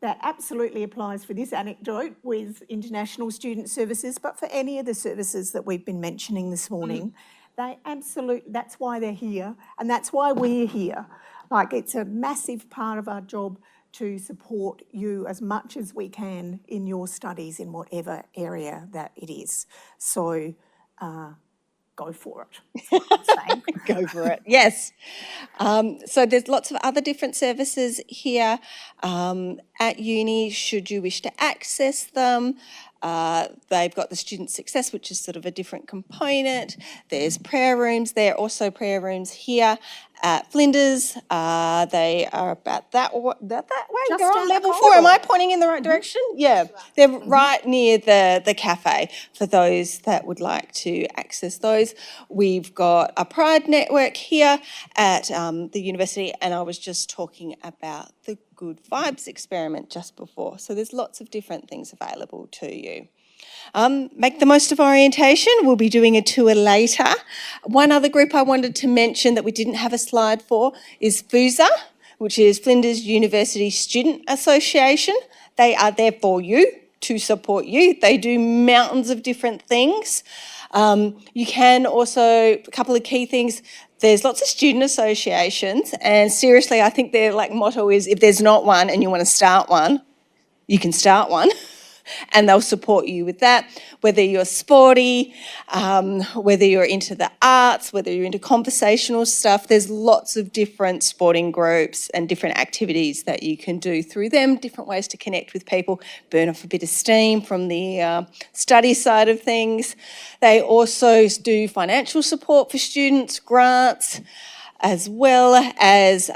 absolutely applies for this anecdote with international student services, but for any of the services that we've been mentioning this morning. That's why they're here, and that's why we're here. It's a massive part of our job to support you as much as we can in your studies in whatever area that it is. So go for it. Go for it, yes. So there's lots of other different services here at uni should you wish to access them. They've got the student success, which is sort of a different component. There's prayer rooms. There are also prayer rooms here at Flinders. They are about that way. Just They're on down the level 4. corridor. Am I pointing in the right direction? Yeah, they're right near the cafe for those that would like to access those. We've got a Pride network here at the university, and I was just talking about the Good Vibes experiment just before. So there's lots of different things available to you. Make the most of orientation. We'll be doing a tour later. One other group I wanted to mention that we didn't have a slide for is FUSA, which is Flinders University Student Association. They are there for you, to support you. They do mountains of different things. You can also, a couple of key things, there's lots of student associations, and seriously, I think their motto is if there's not one and you want to start one, you can start one. And they'll support you with that, whether you're sporty, whether you're into the arts, whether you're into conversational stuff. There's lots of different sporting groups and different activities that you can do through them, different ways to connect with people, burn off a bit of steam from the study side of things. They also do financial support for students, grants, as well as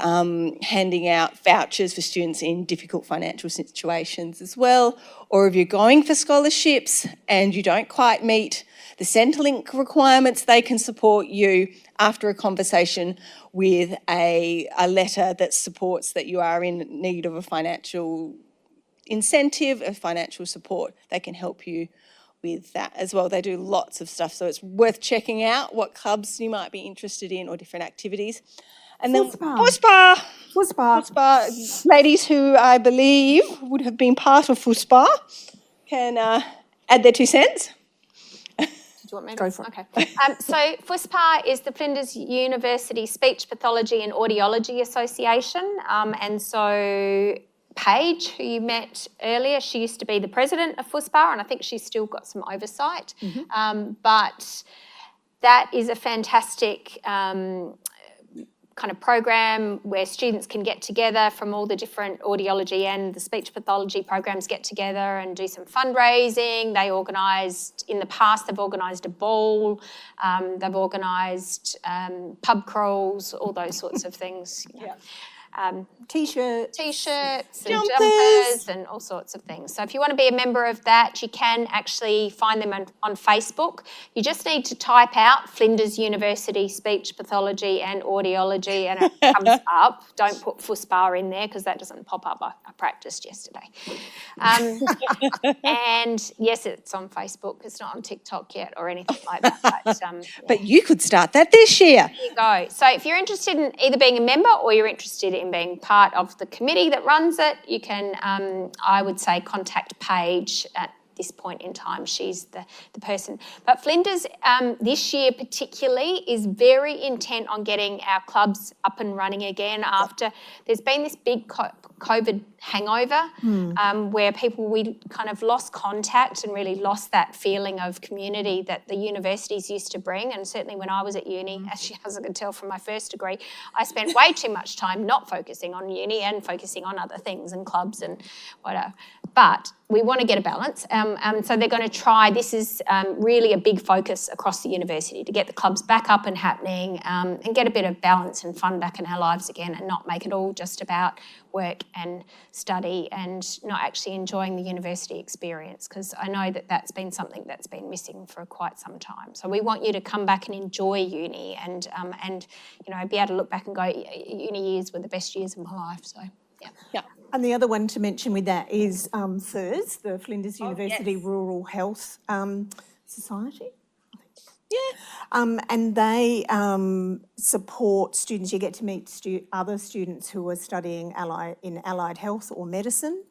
handing out vouchers for students in difficult financial situations as well. Or if you're going for scholarships and you don't quite meet the Centrelink requirements, they can support you after a conversation with a letter that supports that you are in need of a financial incentive, of financial support. They can help you with that as well. They do lots of stuff, so it's worth checking out what clubs you might be interested in or different activities. And then FUSPA, ladies who I believe would have been part of FUSPA can add their 2 cents. Do you want me to? Go for it. Okay. So FUSPA is the Flinders University Speech Pathology and Audiology Association, and so Paige, who you met earlier, she used to be the president of FUSPA, and I think she's still got some oversight. But that is a fantastic kind of program where students can get together from all the different audiology and the speech pathology programs, get together and do some fundraising. They organised, in the past, they've organised a ball, they've organised pub crawls, all those sorts of things. T-shirts and jumpers and all sorts of things. So if you want to be a member of that, you can actually find them on Facebook. You just need to type out Flinders University Speech Pathology and Audiology and it comes up. Don't put FUSPA in there because that doesn't pop up. I practiced yesterday. And yes, it's on Facebook. It's not on TikTok yet or anything like that. But you could start that this year. There you go. So if you're interested in either being a member or you're interested in being part of the committee that runs it, you can, I would say, contact Paige at this point in time. She's the person. But Flinders this year particularly is very intent on getting our clubs up and running again after there's been this big COVID hangover where we kind of lost contact and really lost that feeling of community that the universities used to bring. And certainly when I was at uni, as I could tell from my first degree, I spent way too much time not focusing on uni and focusing on other things and clubs and whatever. But we want to get a balance. So they're going to try, this is really a big focus across the university to get the clubs back up and happening and get a bit of balance and fun back in our lives again and not make it all just about work and study and not actually enjoying the university experience, because I know that that's been something that's been missing for quite some time. So we want you to come back and enjoy uni and you know, be able to look back and go, uni years were the best years of my life. So yeah. And the other one to mention with that is FIRS, the Flinders University Rural Health Society. And they support students. You get to meet other students who are studying in allied health or medicine,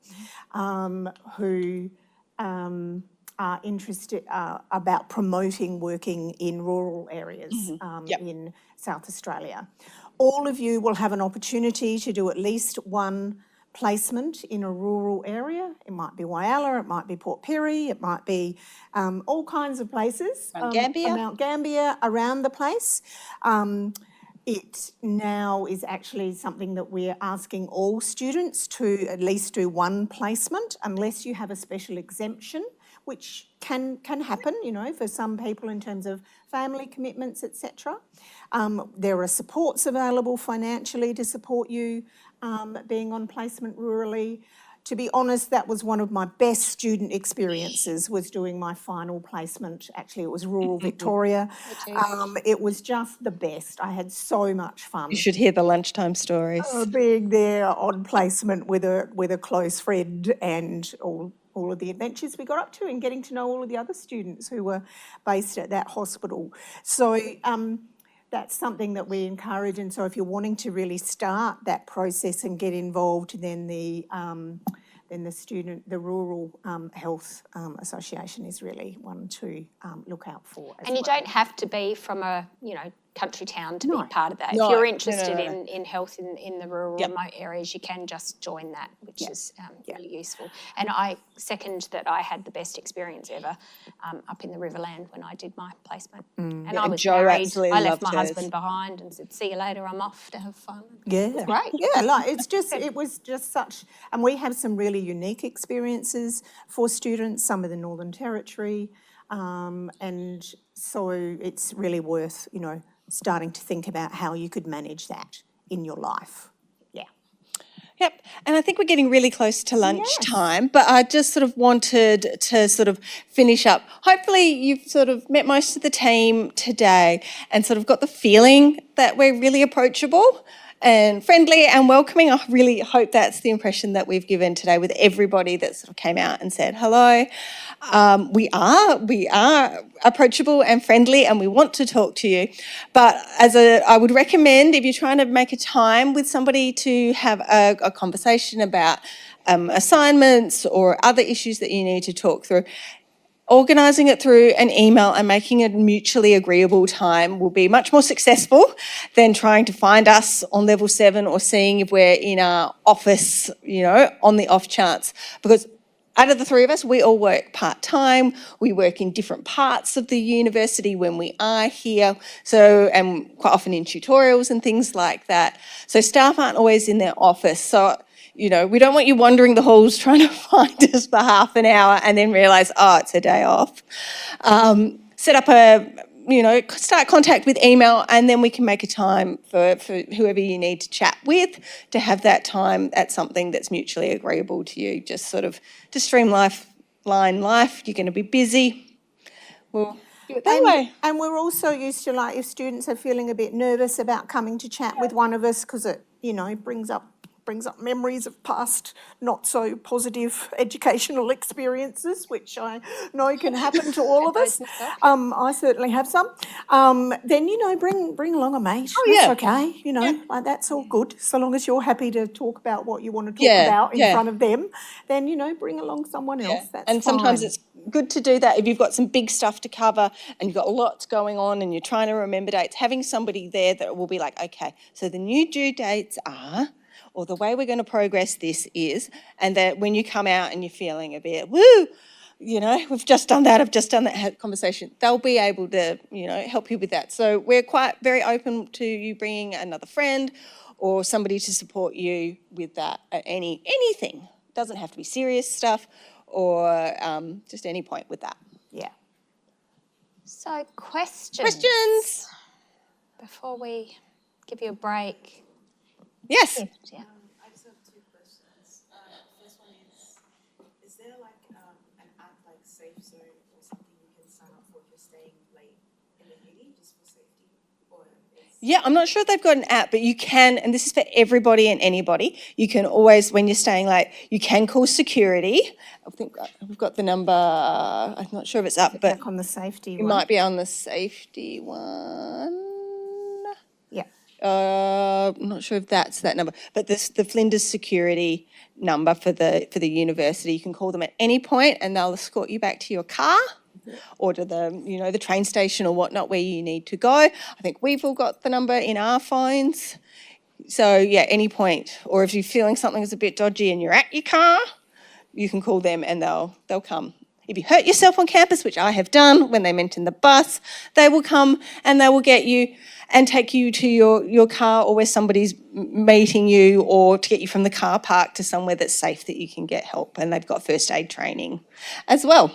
who are interested about promoting working in rural areas in South Australia. All of you will have an opportunity to do at least one placement in a rural area. It might be Whyalla, it might be Port Pirie, it might be all kinds of places. Mount Gambier, around the place. It now is actually something that we're asking all students to at least do one placement, unless you have a special exemption, which can happen, you know, for some people in terms of family commitments, etc. There are supports available financially to support you being on placement rurally. To be honest, that was one of my best student experiences, was doing my final placement. Actually, it was rural Victoria. It was just the best. I had so much fun. You should hear the lunchtime stories. Being there on placement with a close friend, and all of the adventures we got up to, and getting to know all of the other students who were based at that hospital. So that's something that we encourage. And so if you're wanting to really start that process and get involved, then the Rural Health Association is really one to look out for. And you don't have to be from a, country town to be part of that. No, if you're no, interested no. in health in the rural remote areas, you can just join that, which is really useful. And I second that I had the best experience ever up in the Riverland when I did my placement. And I was Jo married. absolutely I left loved my hers. husband behind and said, "See you later. I'm off to have fun." Yeah, It's great. Yeah, like it was just such, and we have some really unique experiences for students. Some of the Northern Territory, and so it's really worth starting to think about how you could manage that in your life. Yeah. Yep, and I think we're getting really close to lunchtime, but I just sort of wanted to sort of finish up. Hopefully you've sort of met most of the team today and sort of got the feeling that we're really approachable and friendly and welcoming. I really hope that's the impression that we've given today with everybody that sort of came out and said hello. We are approachable and friendly, and we want to talk to you. But I would recommend, if you're trying to make a time with somebody to have a conversation about assignments or other issues that you need to talk through, organising it through an email and making a mutually agreeable time will be much more successful than trying to find us on level 7 or seeing if we're in our office, on the off chance. Because out of the three of us, we all work part-time. We work in different parts of the university when we are here, and quite often in tutorials and things like that. So staff aren't always in their office. So we don't want you wandering the halls trying to find us for half an hour and then realise, it's a day off. Set up start contact with email, and then we can make a time for whoever you need to chat with to have that time at something that's mutually agreeable to you. Just sort of to streamline life. You're going to be busy. We'll do it that way. And we're also used to, if students are feeling a bit nervous about coming to chat with one of us, because it, brings up memories of past not so positive educational experiences, which I know can happen to all of us. I certainly have some. Then bring along a mate. That's okay. Like that's all good, so long as you're happy to talk about what you want to talk about in front of them. Then bring along someone else. That's and sometimes it's good to do that if you've got some big stuff to cover and you've got lots going on and you're trying to remember dates. Having somebody there that will be like, okay, so the new due dates are, or the way we're going to progress this is, and that when you come out and you're feeling a bit, we've just done that, I've just done that conversation, they'll be able to, help you with that. So we're very open to you bringing another friend or somebody to support you with that at anything. It doesn't have to be serious stuff or just any point with that. Yeah. So questions before we give you a break. Yes. Yeah. I just have 2 questions. The first one is there an app like Safe Zone or something you can sign up for if you're staying late in the uni just for safety? Yeah, I'm not sure if they've got an app, but you can, and this is for everybody and anybody, you can always, when you're staying late, you can call security. I think we've got the number, I'm not sure if it's up, but back on the safety one. It might be on the safety one. Yeah. I'm not sure if that's that number, but the Flinders security number for the university. You can call them at any point, and they'll escort you back to your car or to the train station or whatnot where you need to go. I think we've all got the number in our phones. So yeah, any point, or if you're feeling something is a bit dodgy and you're at your car, you can call them and they'll come. If you hurt yourself on campus, which I have done when they mention the bus, they will come and they will get you and take you to your car or where somebody's meeting you, or to get you from the car park to somewhere that's safe that you can get help. And they've got first aid training as well.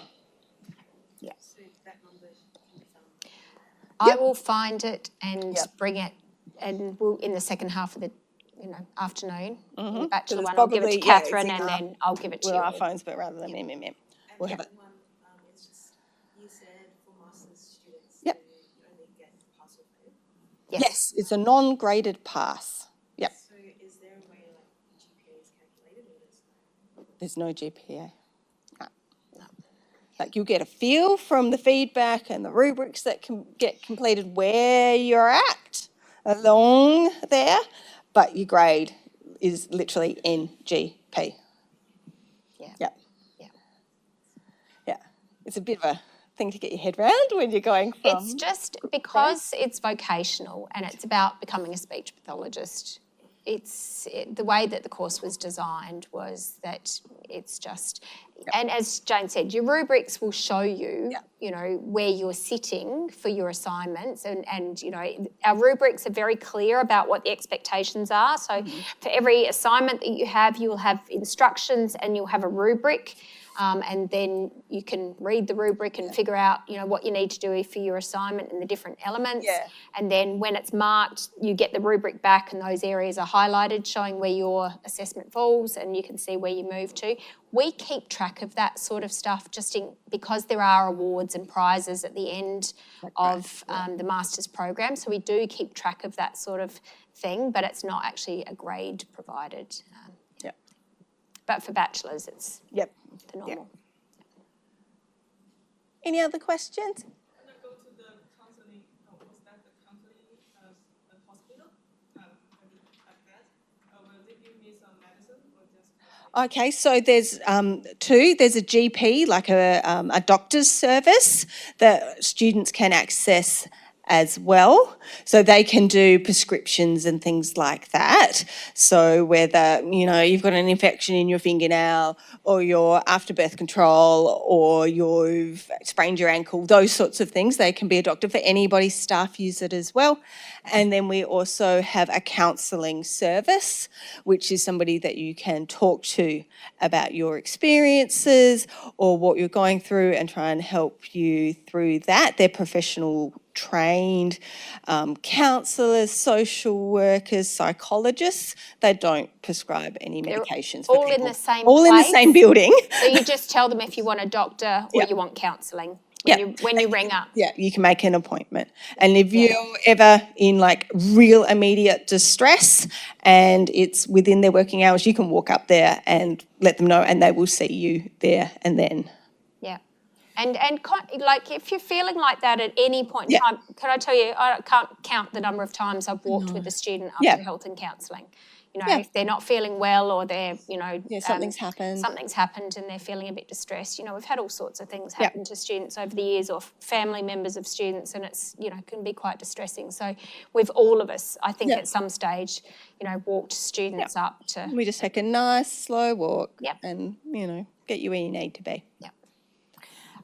I will find it and bring it, and we'll in the second half of the afternoon. The bachelor one, I'll give it to Catherine, and then I'll give it to with you. our phones, but rather than we'll have it. It's just, you said for master's students, Yep. you only get pass or fail. Yes, it's a non-graded pass. Yep. So is there a way like GPA is calculated or There's no GPA. No. Like you'll get a feel from the feedback and the rubrics that can get completed where you're at along there, but your grade is literally NGP. Yeah. Yeah. It's a bit of a thing to get your head around when you're going from... It's just because it's vocational and it's about becoming a speech pathologist. The way that the course was designed was that it's just, and as Jane said, your rubrics will show you, where you're sitting for your assignments, and our rubrics are very clear about what the expectations are. So for every assignment that you have, you will have instructions and you'll have a rubric. And then you can read the rubric and figure out, what you need to do for your assignment and the different elements. Yeah. And then when it's marked, you get the rubric back and those areas are highlighted, showing where your assessment falls, and you can see where you move to. We keep track of that sort of stuff because there are awards and prizes at the end of the master's program. So we do keep track of that sort of thing, but it's not actually a grade provided. But for bachelors, it's the normal. Any other questions? Okay, so there's two. There's a GP, like a doctor's service that students can access as well. So they can do prescriptions and things like that. So whether, you've got an infection in your fingernail or your after birth control or you've sprained your ankle, those sorts of things, they can be a doctor. For anybody, staff use it as well. And then we also have a counselling service, which is somebody that you can talk to about your experiences or what you're going through and try and help you through that. They're professional trained counsellors, social workers, psychologists. They don't prescribe any medications for all people. in the same all place. in the same building. So you just tell them if you want a doctor or you want counselling when you ring up. Yeah, you can make an appointment. And if you're ever in like real immediate distress and it's within their working hours, you can walk up there and let them know and they will see you there and then. Yeah. And like if you're feeling like that at any point in time, can I tell you, I can't count the number of times I've walked with a student up to health and counselling. If they're not feeling well or they're, something's happened. Something's happened and they're feeling a bit distressed. We've had all sorts of things happen to students over the years or family members of students, and it's, can be quite distressing. So with all of us, I think at some stage, walked students up to... We just take a nice slow walk and, get you where you need to be. Yeah.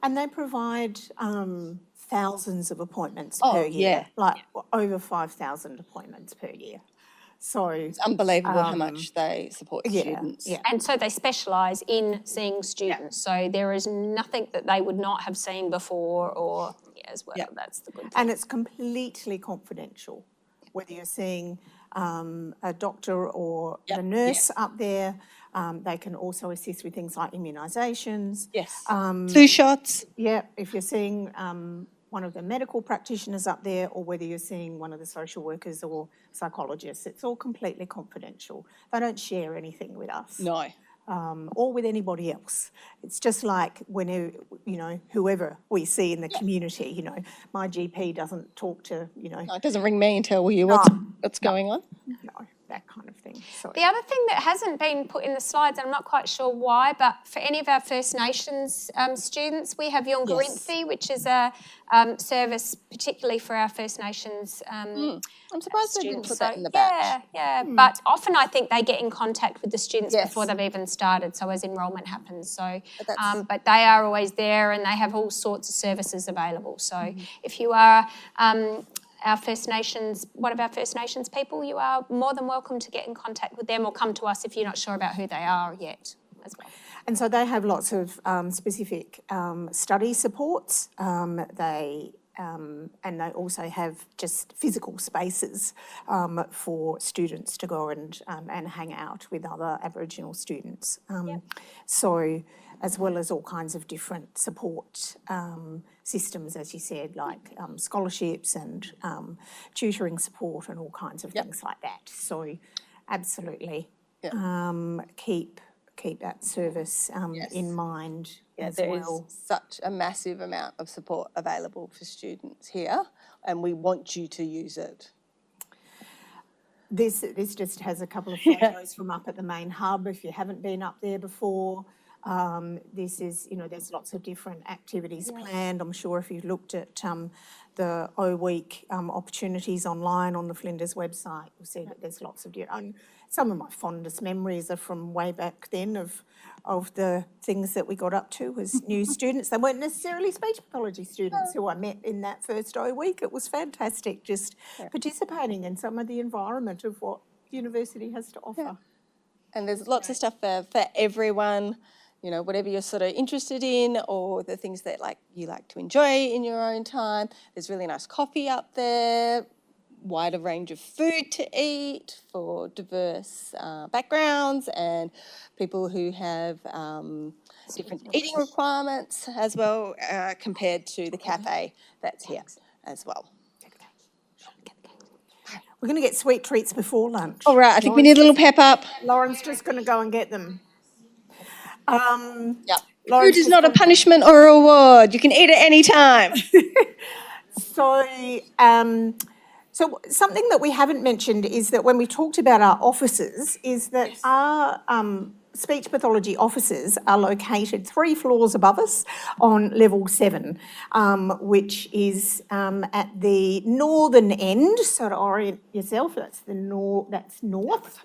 And they provide thousands of appointments per year, like over 5,000 appointments per year. So it's unbelievable how much they support students. Yeah. And so they specialise in seeing students. So there is nothing that they would not have seen before or as well. That's the good thing. And it's completely confidential, whether you're seeing a doctor or a nurse up there. They can also assist with things like immunisations. Yes. Flu shots. Yeah, if you're seeing one of the medical practitioners up there or whether you're seeing one of the social workers or psychologists, it's all completely confidential. They don't share anything with us. No. Or with anybody else. It's just like whenever, whoever we see in the community, my GP doesn't talk to, No, it doesn't ring me and tell you what's going on. No, that kind of thing. Sorry. The other thing that hasn't been put in the slides, and I'm not quite sure why, but for any of our First Nations students, we have Yungarinthi, which is a service particularly for our First Nations I'm surprised they didn't put that in the batch. Yeah. But often I think they get in contact with the students before they've even started, so as enrolment happens. So, but they are always there and they have all sorts of services available. So if you are our First Nations, one of our First Nations people, you are more than welcome to get in contact with them or come to us if you're not sure about who they are yet as well. And so they have lots of specific study supports. And they also have just physical spaces for students to go and hang out with other Aboriginal students. So, as well as all kinds of different support systems, as you said, like scholarships and tutoring support and all kinds of things like that. So, absolutely keep that service in mind as there well. is such a massive amount of support available for students here, and we want you to use it. This just has a couple of photos from up at the main hub. If you haven't been up there before, this is, there's lots of different activities planned. I'm sure if you've looked at the O Week opportunities online on the Flinders website, you'll see that there's lots of different. Some of my fondest memories are from way back then of the things that we got up to as new students. They weren't necessarily speech pathology students who I met in that first O Week. It was fantastic just participating in some of the environment of what university has to offer. And there's lots of stuff for everyone, whatever you're sort of interested in or the things that you like to enjoy in your own time. There's really nice coffee up there, wider range of food to eat for diverse backgrounds and people who have different eating requirements as well compared to the cafe that's here as well. We're going to get sweet treats before lunch. All right, I think we need a little pep up. Lauren's just going to go and get them. Food is not a punishment or a reward. You can eat at any time. So something that we haven't mentioned is that when we talked about our offices, is that our speech pathology offices are located 3 floors above us on level 7, which is at the northern end. So to orient yourself, that's north.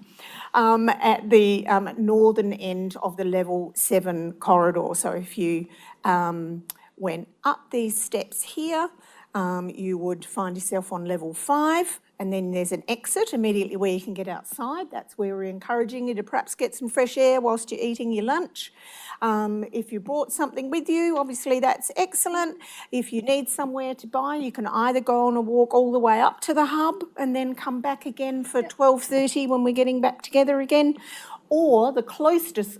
At the northern end of the level 7 corridor. So if you went up these steps here, you would find yourself on level 5, and then there's an exit immediately where you can get outside. That's where we're encouraging you to perhaps get some fresh air whilst you're eating your lunch. If you brought something with you, obviously that's excellent. If you need somewhere to buy, you can either go on a walk all the way up to the hub and then come back again for 12:30 when we're getting back together again. Or the closest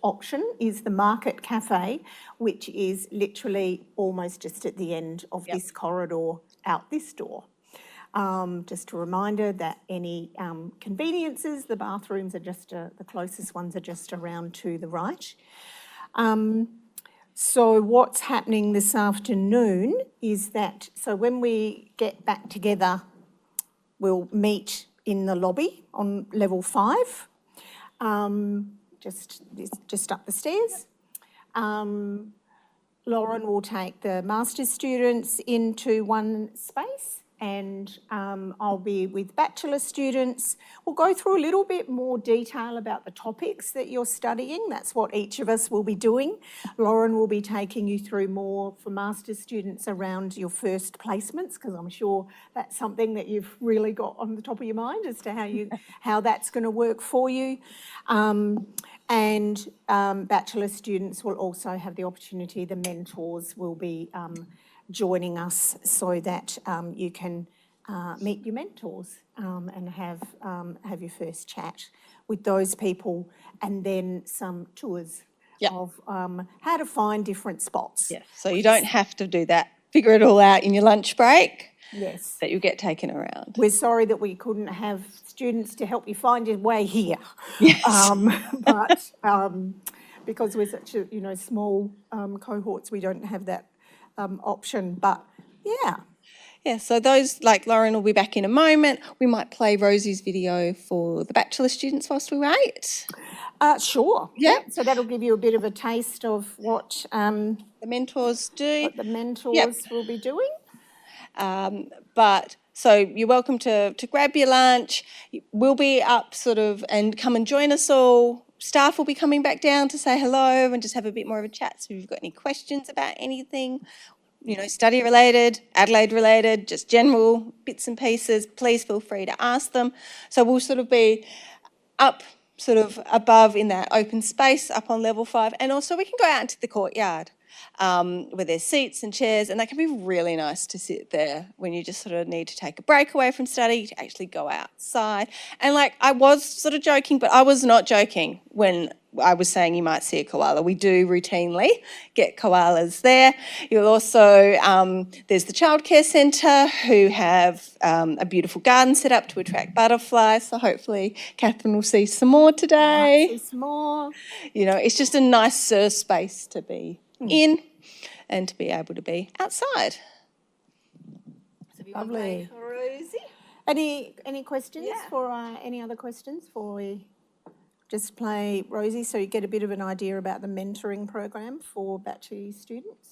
option is the Market Cafe, which is literally almost just at the end of this corridor out this door. Just a reminder that any conveniences, the bathrooms are just, the closest ones are just around to the right. So what's happening this afternoon is that, so when we get back together, we'll meet in the lobby on level 5. Just up the stairs. Lauren will take the master's students into one space, and I'll be with bachelor students. We'll go through a little bit more detail about the topics that you're studying. That's what each of us will be doing. Lauren will be taking you through more for master's students around your first placements, because I'm sure that's something that you've really got on the top of your mind as to how that's going to work for you. And bachelor students will also have the opportunity, the mentors will be joining us so that you can meet your mentors and have your first chat with those people, and then some tours of how to find different spots. Yeah, so you don't have to do that. Figure it all out in your lunch break. Yes. That you get taken around. We're sorry that we couldn't have students to help you find your way here. Yes. But because we're such a small cohorts, we don't have that option. But yeah. Yeah, so those, like Lauren will be back in a moment. We might play Rosie's video for the bachelor students whilst we wait. Sure. Yeah. So that'll give you a bit of a taste of what the mentors do. What the mentors will be doing. But so you're welcome to grab your lunch. We'll be up and come and join us all. Staff will be coming back down to say hello and just have a bit more of a chat. So if you've got any questions about anything, study related, Adelaide related, just general bits and pieces, please feel free to ask them. So we'll be up sort of above in that open space up on level 5, and also we can go out into the courtyard where there's seats and chairs, and that can be really nice to sit there when you just sort of need to take a break away from study to actually go outside. And like, I was sort of joking, but I was not joking when I was saying you might see a koala. We do routinely get koalas there. You'll also, there's the childcare centre who have a beautiful garden set up to attract butterflies. So hopefully Catherine will see some more today. Might see some more. You know, it's just a nicer space to be in and to be able to be outside. So Lovely. Rosie? Any questions for any other questions before we just play Rosie, so you get a bit of an idea about the mentoring program for bachelor students?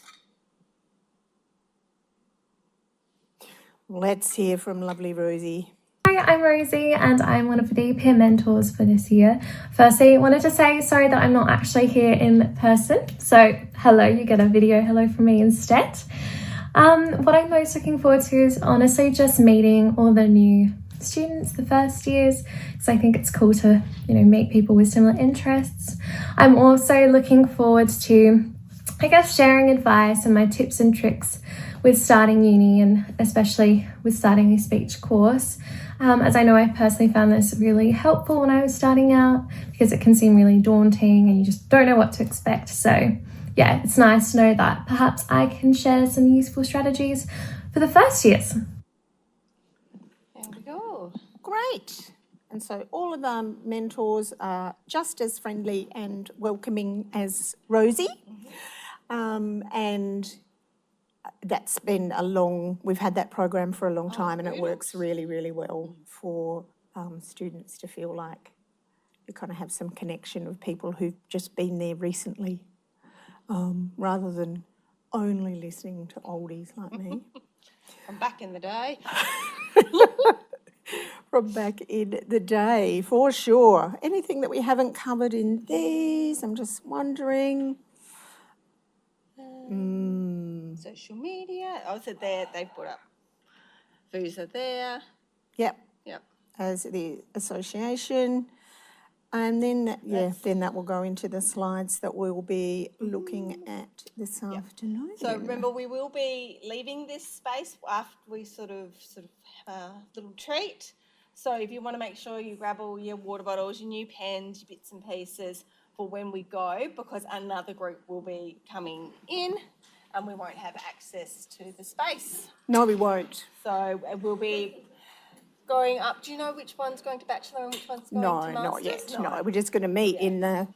Let's hear from lovely Rosie. Hi, I'm Rosie and I'm one of the peer mentors for this year. Firstly, I wanted to say sorry that I'm not actually here in person. So hello, you get a video hello from me instead. What I'm most looking forward to is honestly just meeting all the new students, the first years, because I think it's cool to, you know, meet people with similar interests. I'm also looking forward to, I guess, sharing advice and my tips and tricks with starting uni, and especially with starting a speech course, as I know I personally found this really helpful when I was starting out, because it can seem really daunting and you just don't know what to expect. So yeah, it's nice to know that perhaps I can share some useful strategies for the first years. There we go. Great. And so all of our mentors are just as friendly and welcoming as Rosie. And that's been we've had that program for a long time, and it works really, really well for students to feel like you kind of have some connection with people who've just been there recently, rather than only listening to oldies like me. From back in the day. From back in the day, for sure. Anything that we haven't covered in these? I'm just wondering. Social media. Oh, so there they've put up. Foods are there. Yep. Yep. As the association. And then, then that will go into the slides that we'll be looking at this afternoon. So remember, we will be leaving this space after we sort of have a little treat. So if you want to make sure you grab all your water bottles, your new pens, your bits and pieces for when we go, because another group will be coming in and we won't have access to the space. No, we won't. So we'll be going up. Do you know which one's going to bachelor and which one's going to masters? No, not yet. No, we're just going to meet in the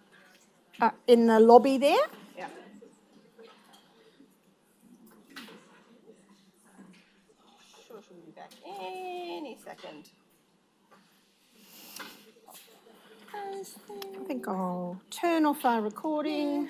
lobby there. Yeah. Sure, she'll be back any second. I think I'll turn off our recording.